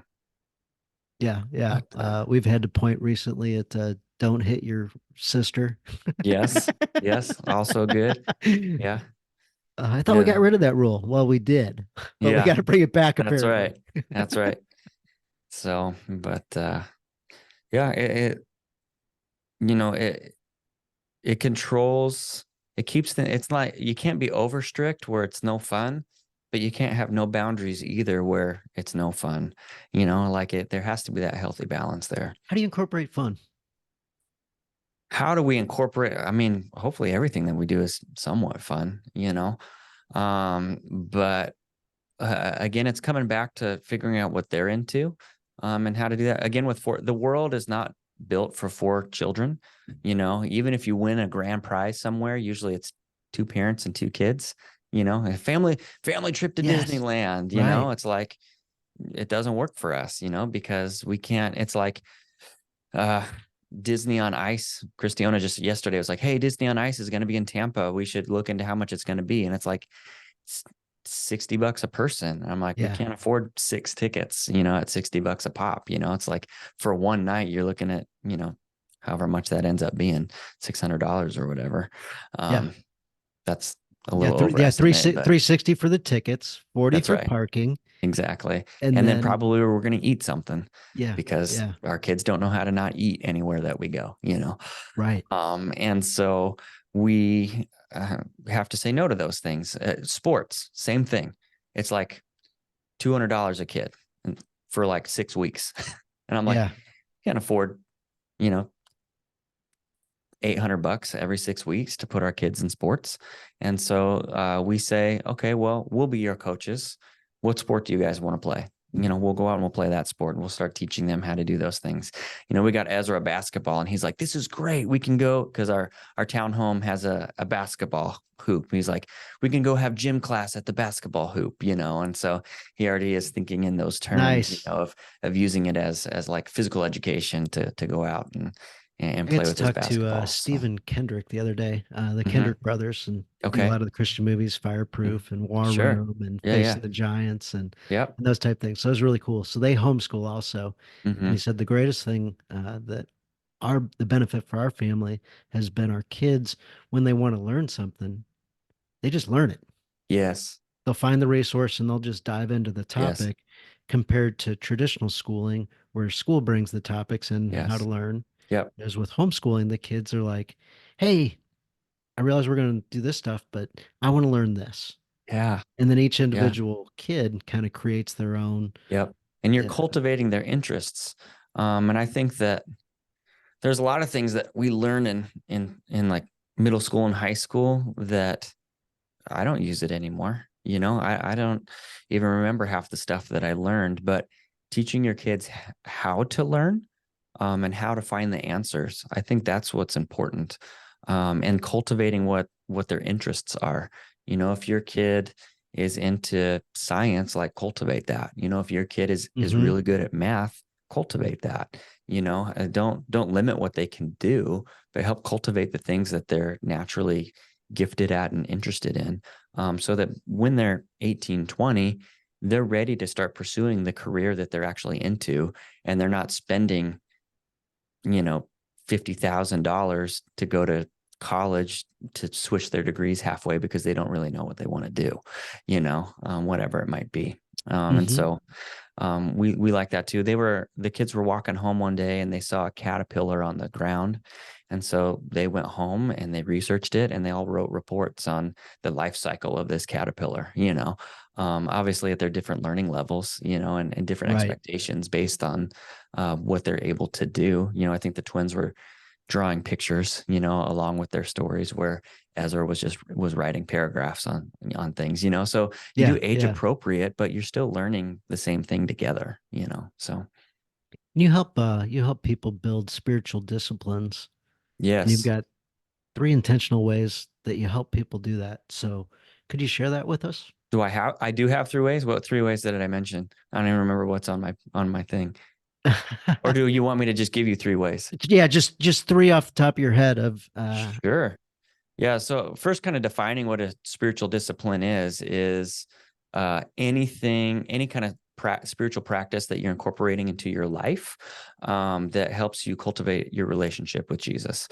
Yeah, yeah. but We've had to point recently at don't hit your sister. yes, yes, also good. Yeah, I thought we got yeah, rid of that rule. Well, we did, but we yeah. got to bring it back That's apparently. right. That's right. So, but yeah, it you know it it controls. It keeps the. It's like you can't be over strict where it's no fun, but you can't have no boundaries either where it's no fun. Like there has to be that healthy balance there. How do you incorporate fun? How do we incorporate? I mean, hopefully everything that we do is somewhat fun. But again, it's coming back to figuring out what they're into, and how to do that. Again, the world is not built for 4 children. Even if you win a grand prize somewhere, usually it's 2 parents and 2 kids. A family trip to Yes, Disneyland. right. It's like it doesn't work for us. Because we can't. It's like uh Disney on Ice. Christiana just yesterday was like, "Hey, Disney on Ice is going to be in Tampa. We should look into how much it's going to be." And it's like it's $60 a person. I'm like, we Yeah, can't afford 6 tickets, at $60 a pop. It's like for one night, you're looking at, however much that ends up being, $600 or whatever. yeah, Um, that's a yeah. little Yeah, overestimate, but 360 for the tickets, 40 that's for right. parking, Exactly. and And then then probably we're going to eat something yeah, because yeah, our kids don't know how to not eat anywhere that we go. right. And so we have to say no to those things. Sports, same thing. It's like $200 a kid for like 6 weeks. And I'm like, Yeah, can't afford, you know, $800 every 6 weeks to put our kids in sports. And so we say, okay, well, we'll be your coaches. What sport do you guys want to play? We'll go out and we'll play that sport, and we'll start teaching them how to do those things. We got Ezra basketball, and he's like, this is great. We can go, because our town home has a basketball hoop. He's like, we can go have gym class at the basketball hoop, and so he already is thinking in those terms, nice. of using it as like physical education to go out and I got play to with his talk to basketball. So, Stephen Kendrick the other day, the mhm. Kendrick brothers, and a Okay. lot of the Christian movies, Mm. Fireproof and War Sure. Room and Yeah, yeah. Facing the Giants Yep. and those type things. So it was really cool. So they homeschool also, and he Mhm. said the greatest thing that the benefit for our family has been our kids when they want to learn something, they just learn it. Yes. They'll find the resource and they'll just dive into the Yes. topic compared to traditional schooling where school brings the topics and how to Yes. learn. Yep. As with homeschooling, the kids are like, hey, I realize we're going to do this stuff, but I want to learn this. Yeah. And then each Yeah. individual kid kind of creates their own. Yep. And you're uh, cultivating their interests. And I think that there's a lot of things that we learn in like middle school and high school that I don't use it anymore. I don't even remember half the stuff that I learned, but teaching your kids how to learn, and how to find the answers, I think that's what's important. And cultivating what their interests are. If your kid is into science, like cultivate that. If your kid is mhm, really good at math, cultivate that. Don't limit what they can do, but help cultivate the things that they're naturally gifted at and interested in, so that when they're 18, 20, they're ready to start pursuing the career that they're actually into, and they're not spending, you know, $50,000 to go to college to switch their degrees halfway because they don't really know what they want to do, whatever it might be. And mhm. so we like that too. The kids were walking home one day and they saw a caterpillar on the ground. And so they went home and they researched it and they all wrote reports on the life cycle of this caterpillar, obviously at their different learning levels, and different Right. expectations based on what they're able to do. I think the twins were drawing pictures, along with their stories, where Ezra was writing paragraphs on things, so you do Yeah. age Yeah. appropriate, but you're still learning the same thing together, so You help people build spiritual disciplines, and you've yes. got three intentional ways that you help people do that. So could you share that with us? I do have 3 ways. What 3 ways did I mention? I don't even remember what's on my thing. Or do you want me to just give you 3 ways? Yeah, just three off the top of your head of Sure. Yeah. So first, kind of defining what a spiritual discipline is any kind of spiritual practice that you're incorporating into your life, that helps you cultivate your relationship with Jesus.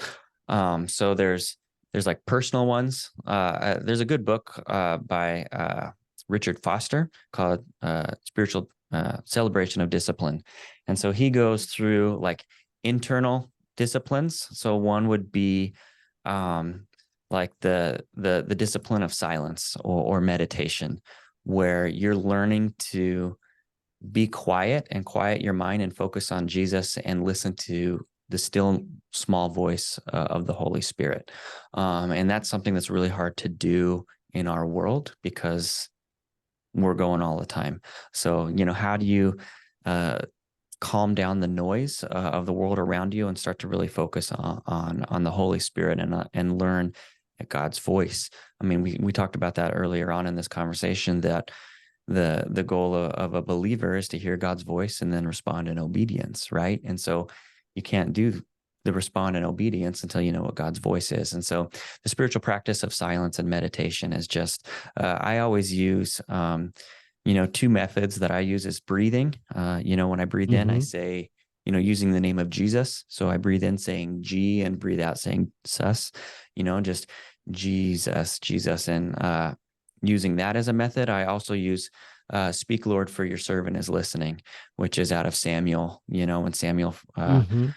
So there's like personal ones. There's a good book by Richard Foster called Spiritual Celebration of Discipline, and so he goes through like internal disciplines. So one would be um, like the discipline of silence or meditation, where you're learning to be quiet and quiet your mind and focus on Jesus and listen to the still small voice of the Holy Spirit. And that's something that's really hard to do in our world because we're going all the time. So, how do you uh, calm down the noise of the world around you and start to really focus on the Holy Spirit and learn God's voice? I mean, we talked about that earlier on in this conversation, that the goal of a believer is to hear God's voice and then respond in obedience, right? And so you can't do the respond in obedience until you know what God's voice is. And so the spiritual practice of silence and meditation is just I always use 2 methods that I use is breathing. When I breathe in, I mm-hmm, say, using the name of Jesus. So I breathe in saying G and breathe out saying sus, just Jesus, Jesus. And using that as a method, I also use speak, Lord, for your servant is listening, which is out of Samuel, when Samuel mm-hmm.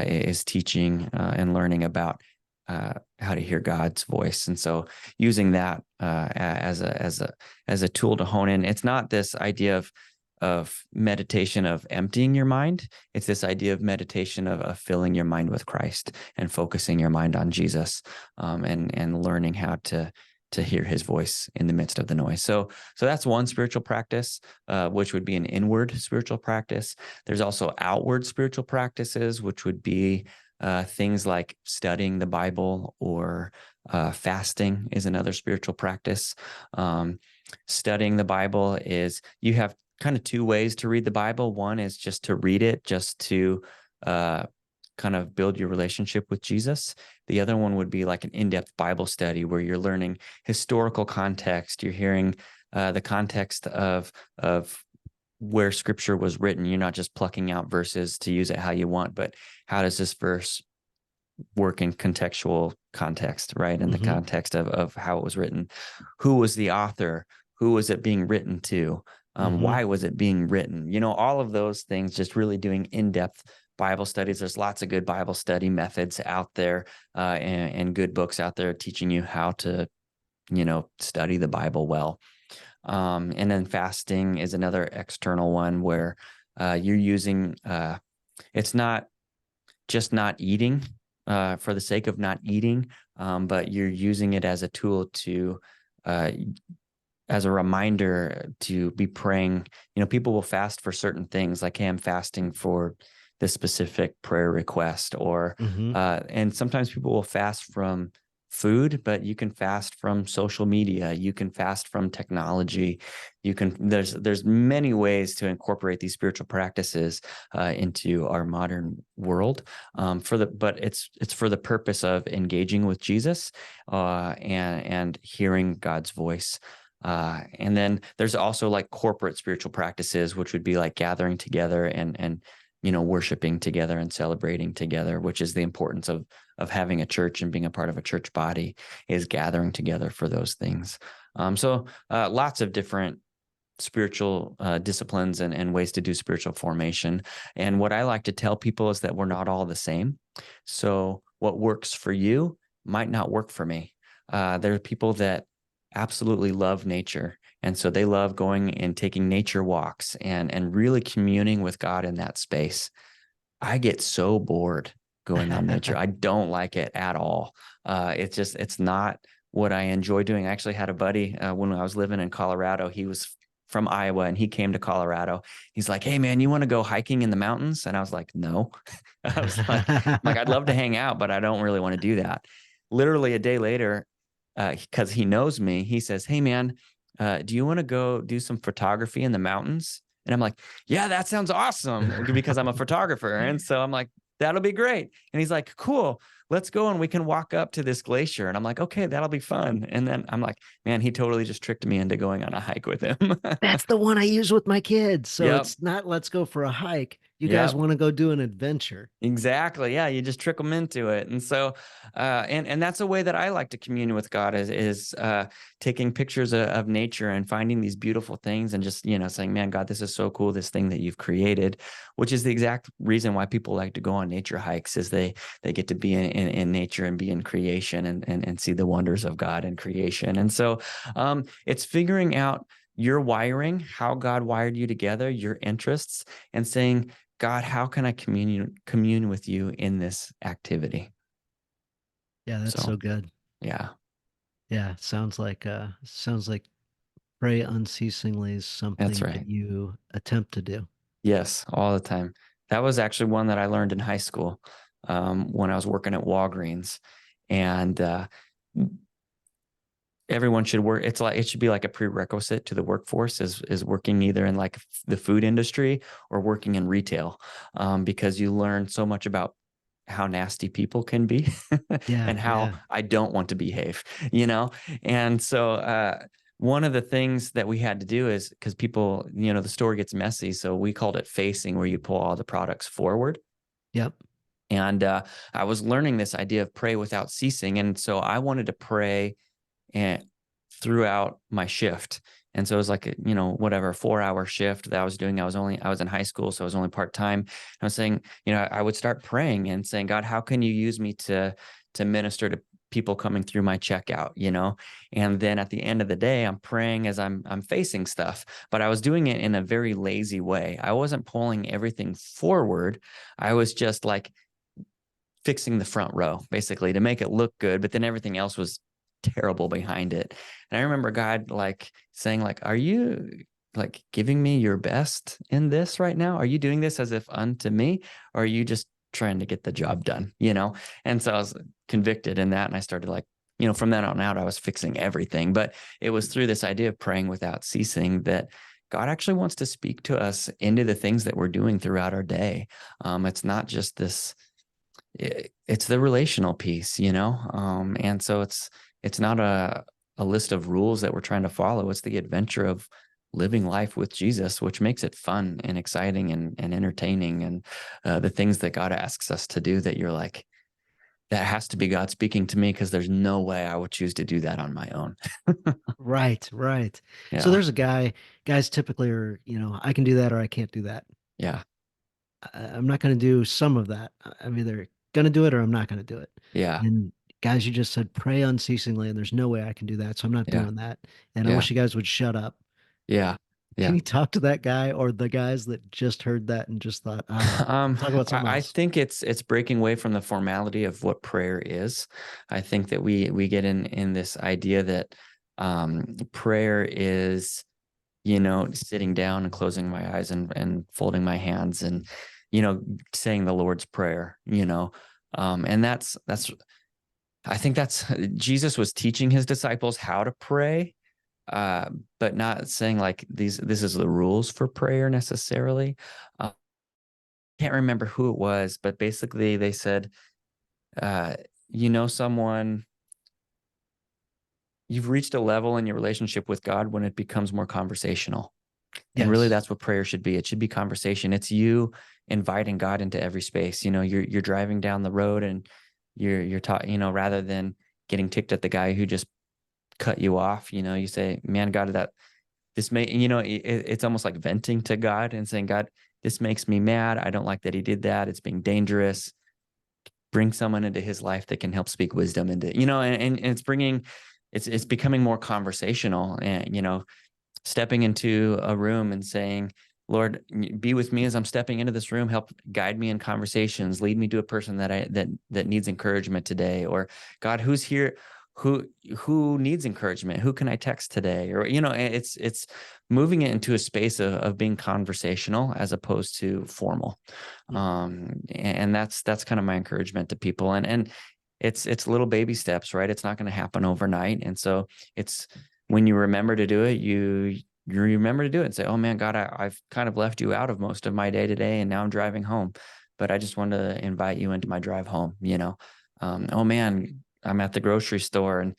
is teaching and learning about how to hear God's voice. And so using that as a tool to hone in. It's not this idea of meditation of emptying your mind. It's this idea of meditation of filling your mind with Christ and focusing your mind on Jesus, and learning how to hear his voice in the midst of the noise. So that's one spiritual practice, which would be an inward spiritual practice. There's also outward spiritual practices, which would be things like studying the Bible, or fasting is another spiritual practice. Studying the Bible is, you have kind of 2 ways to read the Bible. One is just to read it, just to uh, kind of build your relationship with Jesus. The other one would be like an in-depth Bible study where you're learning historical context. You're hearing the context of where scripture was written. You're not just plucking out verses to use it how you want, but how does this verse work in contextual context, right? In the Hmm. context of how it was written. Who was the author? Who was it being written to? Hmm. Why was it being written? You know, all of those things, just really doing in-depth Bible studies. There's lots of good Bible study methods out there, and good books out there teaching you how to, study the Bible well. And then fasting is another external one where you're using, it's not just not eating for the sake of not eating, but you're using it as a tool to, uh, as a reminder to be praying. People will fast for certain things, like, hey, I'm fasting for this specific prayer request, or, Hmm. and sometimes people will fast from food, but you can fast from social media. You can fast from technology. There's many ways to incorporate these spiritual practices into our modern world. But it's for the purpose of engaging with Jesus, and hearing God's voice. And then there's also like corporate spiritual practices, which would be like gathering together and worshiping together and celebrating together, which is the importance of having a church and being a part of a church body, is gathering together for those things. So lots of different spiritual disciplines and ways to do spiritual formation. And what I like to tell people is that we're not all the same. So what works for you might not work for me. There are people that absolutely love nature. And so they love going and taking nature walks and really communing with God in that space. I get so bored going on nature. I don't like it at all. It's not what I enjoy doing. I actually had a buddy when I was living in Colorado. He was from Iowa and he came to Colorado. He's like, "Hey man, you want to go hiking in the mountains?" And I was like, "No." I was like, I'd love to hang out, but I don't really want to do that. Literally a day later, because he knows me, he says, "Hey man, do you want to go do some photography in the mountains?" And I'm like, "Yeah, that sounds awesome," because I'm a photographer. And so I'm like, "That'll be great." And he's like, "Cool, let's go and we can walk up to this glacier." And I'm like, "Okay, that'll be fun." And then I'm like, man, he totally just tricked me into going on a hike with him. That's the one I use with my kids. So Yep. it's not let's go for a hike. You guys Yep. want to go do an adventure. Exactly. Yeah, you just trick them into it. And so and that's a way that I like to commune with God, is taking pictures of nature and finding these beautiful things and just, saying, "Man, God, this is so cool, this thing that you've created," which is the exact reason why people like to go on nature hikes, is they get to be in nature and be in creation and see the wonders of God in creation. And so it's figuring out your wiring, how God wired you together, your interests, and saying, "God, how can I commune with you in this activity?" Yeah, that's So, so good. yeah, Yeah, sounds like pray unceasingly is that's something that right. you attempt to do. Yes, all the time. That was actually one that I learned in high school, when I was working at Walgreens, and everyone should work. It's like it should be like a prerequisite to the workforce, is working either in like the food industry or working in retail, because you learn so much about how nasty people can be Yeah, and how yeah. I don't want to behave, you know? And so, one of the things that we had to do is, because people, the store gets messy. So we called it facing, where you pull all the products forward. Yep. And I was learning this idea of pray without ceasing. And so I wanted to pray and throughout my shift. And so it was like a, whatever 4-hour shift that I was doing. I was in high school, so I was only part-time. I was saying, I would start praying and saying, "God, how can you use me to minister to people coming through my checkout?" And then at the end of the day, I'm praying as I'm facing stuff, but I was doing it in a very lazy way. I wasn't pulling everything forward. I was just like fixing the front row, basically, to make it look good, but then everything else was terrible behind it. And I remember God like saying, like, "Are you like giving me your best in this right now? Are you doing this as if unto me? Or are you just trying to get the job done?" And so I was convicted in that. And I started like, from then on out, I was fixing everything. But it was through this idea of praying without ceasing that God actually wants to speak to us into the things that we're doing throughout our day. It's not just this it's the relational piece, you know? And so it's not a list of rules that we're trying to follow. It's the adventure of living life with Jesus, which makes it fun and exciting and entertaining. And the things that God asks us to do that you're like, that has to be God speaking to me because there's no way I would choose to do that on my own. Right, right. So Yeah. there's a guys typically are, I can do that or I can't do that. Yeah. I'm not going to do some of that. I'm either going to do it or I'm not going to do it. Yeah. And guys, you just said pray unceasingly, and there's no way I can do that. So I'm not Yeah. doing that. And I Yeah. wish you guys would shut up. Yeah. Can Yeah. you talk to that guy or the guys that just heard that and just thought, talk about something I else? think it's breaking away from the formality of what prayer is. I think that we get in this idea that prayer is, sitting down and closing my eyes and folding my hands and, saying the Lord's Prayer, and that's I think that's Jesus was teaching his disciples how to pray, uh, but not saying like this is the rules for prayer necessarily. Uh, can't remember who it was, but basically they said, uh, someone you've reached a level in your relationship with God when it becomes more conversational. And really Yes. that's what prayer should be. It should be conversation. It's you inviting God into every space. You're driving down the road and you're talking, rather than getting ticked at the guy who just cut you off, you say, man, God, that this may, it's almost like venting to God and saying, God, this makes me mad. I don't like that he did that. It's being dangerous. Bring someone into his life that can help speak wisdom into, and it's becoming more conversational and, stepping into a room and saying, Lord, be with me as I'm stepping into this room, help guide me in conversations, lead me to a person that needs encouragement today. Or God, who's here, who needs encouragement? Who can I text today? Or, it's moving it into a space of being conversational as opposed to formal. And that's kind of my encouragement to people. And it's little baby steps, right? It's not going to happen overnight. And so it's when you remember to do it, you remember to do it and say, oh man, God, I've kind of left you out of most of my day today. And now I'm driving home, but I just wanted to invite you into my drive home, oh man, I'm at the grocery store and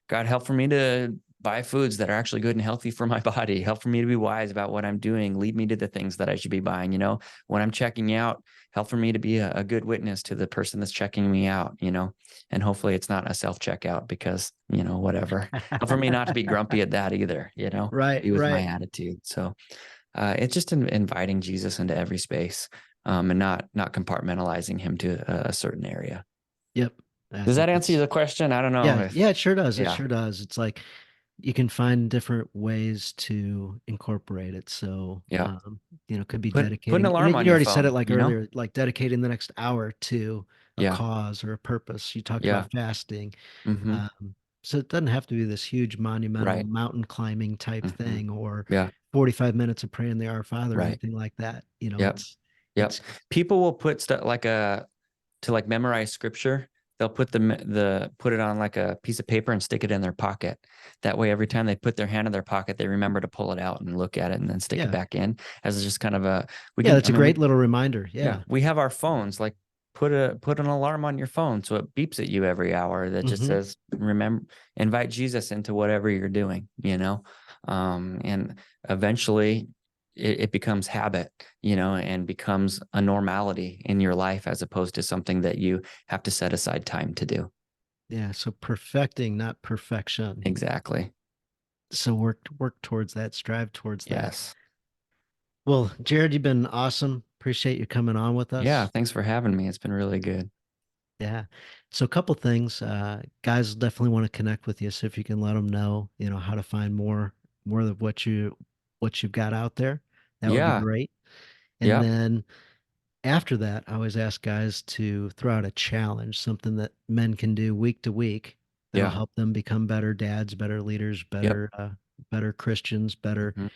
God, help for me to buy foods that are actually good and healthy for my body. Help for me to be wise about what I'm doing. Lead me to the things that I should be buying. When I'm checking out, help for me to be a good witness to the person that's checking me out, and hopefully it's not a self checkout because, whatever. Help for me not to be grumpy at that either, Right, be with my right. attitude. So it's just inviting Jesus into every space, and not compartmentalizing him to a certain area. Yep. I Does think that answer that's, the question? I don't know yeah, if, yeah, it sure does. It yeah, sure does. It's like you can find different ways to incorporate it. So, yeah. could be Put an dedicating, and alarm on you your already said it phone, like earlier, like dedicating the next hour to a Yeah. cause or a purpose. You talked Yeah. about fasting. Mhm. So it doesn't have to be this huge monumental Right. mountain climbing type Mhm. thing or Yeah. 45 minutes of praying the Our Father or Right. anything like that. Yep. Yep. It's People will put stuff like to like memorize scripture. They'll put put it on like a piece of paper and stick it in their pocket. That way, every time they put their hand in their pocket, they remember to pull it out and look at it and then stick it yeah. back in as just kind of Yeah, that's I a mean, great little reminder. yeah, Yeah. we have our phones. Like put an alarm on your phone so it beeps at you every hour that just Hmm. says, remember, invite Jesus into whatever you're doing, and eventually it becomes habit, and becomes a normality in your life as opposed to something that you have to set aside time to do. Yeah. So perfecting, not perfection. Exactly. So work towards that, strive towards that. Yes. Well, Jared, you've been awesome. Appreciate you coming on with Yeah. us. Thanks for having me. It's been really good. Yeah. So a couple things. Guys definitely want to connect with you. So if you can let them know, how to find more of what you've got out there, that would be Yeah. great. And Yep. then after that, I always ask guys to throw out a challenge, something that men can do week to week that'll Yeah. help them become better dads, better leaders, Yep. better Christians, Hmm.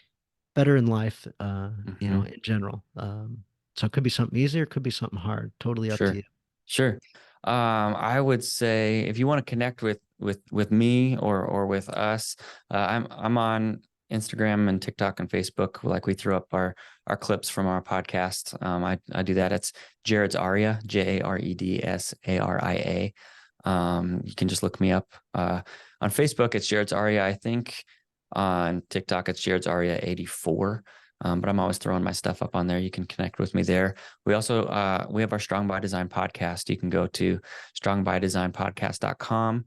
better in life, Hmm. in general. So it could be something easier, it could be something hard. Totally up to Sure. you. Sure. I would say if you want to connect with me or with us, I'm on Instagram and TikTok and Facebook. Like we throw up our clips from our podcast. I do that. It's Jared's Aria, JaredSaria. You can just look me up. On Facebook, it's Jared's Aria, I think. On TikTok, it's Jared's Aria 84. But I'm always throwing my stuff up on there. You can connect with me there. We also we have our Strong by Design podcast. You can go to strongbydesignpodcast.com,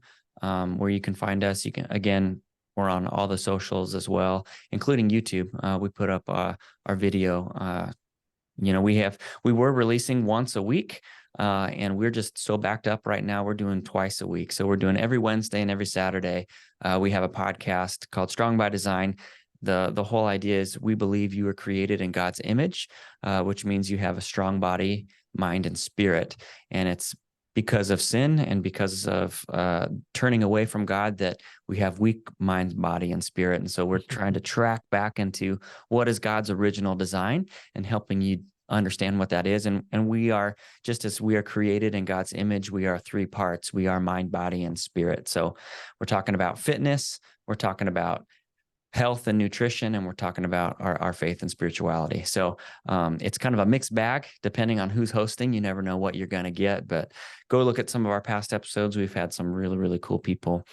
where you can find us. You can, again, we're on all the socials as well, including YouTube. We put up our video. We were releasing once a week, and we're just so backed up right now. We're doing twice a week, so we're doing every Wednesday and every Saturday. We have a podcast called Strong by Design. The whole idea is we believe you were created in God's image, which means you have a strong body, mind, and spirit, and it's because of sin and because of turning away from God that we have weak mind, body, and spirit. And so we're trying to track back into what is God's original design and helping you understand what that is. And we are, just as we are created in God's image, we are three parts. We are mind, body, and spirit. So we're talking about fitness. We're talking about health and nutrition, and we're talking about our faith and spirituality. So it's kind of a mixed bag depending on who's hosting. You never know what you're going to get, but go look at some of our past episodes. We've had some really, really cool people.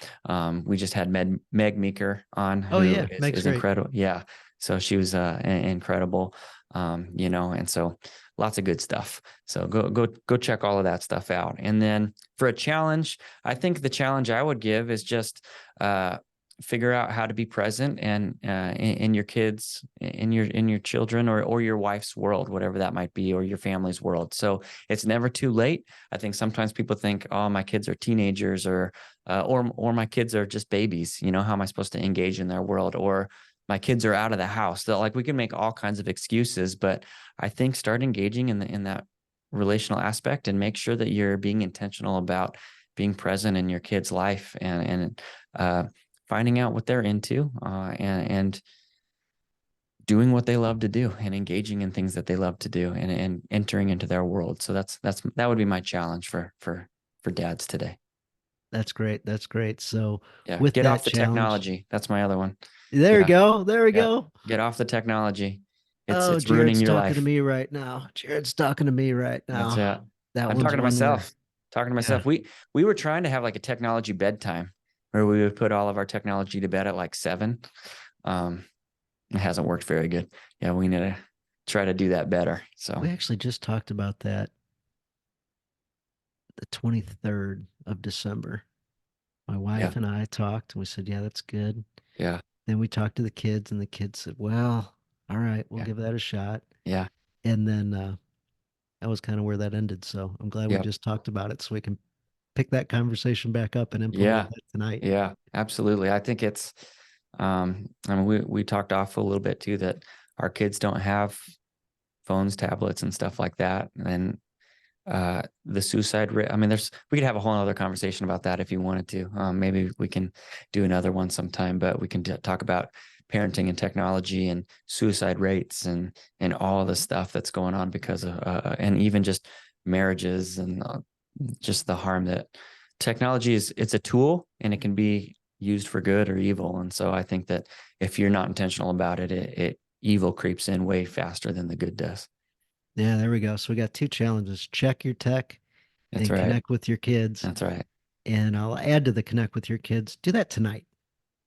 We just had Meg Meeker on, Oh who yeah, Meg's is great. incredible. Yeah. So she was incredible, and so lots of good stuff. So go check all of that stuff out. And then for a challenge, I think the challenge I would give is just figure out how to be present and in your kids, in your children, or your wife's world, whatever that might be, or your family's world. So it's never too late. I think sometimes people think, oh, my kids are teenagers, or my kids are just babies. How am I supposed to engage in their world? Or my kids are out of the house. So, like, we can make all kinds of excuses, but I think start engaging in that relational aspect and make sure that you're being intentional about being present in your kid's life, and finding out what they're into, and doing what they love to do, and engaging in things that they love to do, and entering into their world. So that would be my challenge for dads today. That's great. That's great. So Yeah. with Get that off the challenge, technology. That's my other one. there we Yeah. go. There we Yeah. go. Get off the technology. It's Oh, it's ruining Jared's your talking to life. me right now. Jared's talking to me right That's it. now. That I'm one's talking to one myself. where, Talking to yeah. myself. We were trying to have like a technology bedtime where we would put all of our technology to bed at like 7. Um, it hasn't worked very good. Yeah, we need to try to do that better. So We actually just talked about that the 23rd of December. My yeah, wife and I talked and we said, yeah, that's good. yeah, Then we talked to the kids and the kids said, well, all right, we'll yeah, give that a shot. yeah, And then that was kind of where that ended. So I'm glad we yeah, just talked about it so we can pick that conversation back up and implement yeah, that tonight. yeah, absolutely. I think it's I mean, we talked off a little bit too that our kids don't have phones, tablets, and stuff like that. And the suicide rate, I mean, we could have a whole other conversation about that if you wanted to. Maybe we can do another one sometime, but we can talk about parenting and technology and suicide rates, and all the stuff that's going on because of and even just marriages, and just the harm that technology is. It's a tool, and it can be used for good or evil. And so I think that if you're not intentional about it, evil creeps in way faster than the good does. Yeah, there we go. So we got two challenges. Check your tech That's and right. connect with your kids. That's right. And I'll add to the connect with your kids. Do that tonight.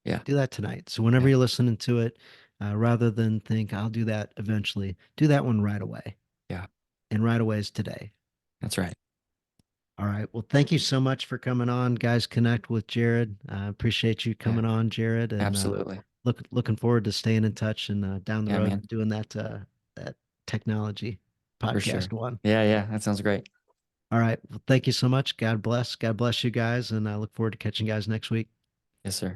Yeah. Do that tonight. So whenever Yeah. you're listening to it, rather than think I'll do that eventually, do that one right away. Yeah. And right away is today. That's right. All right. Well, thank you so much for coming on, guys. Connect with Jared. I appreciate you Yeah. coming on, Jared, and Absolutely. looking forward to staying in touch and down the Yeah, road man. doing that technology For sure. podcast one. Yeah. Yeah. That sounds great. All right. Well, thank you so much. God bless. God bless you guys, and I look forward to catching you guys next week. Yes, sir.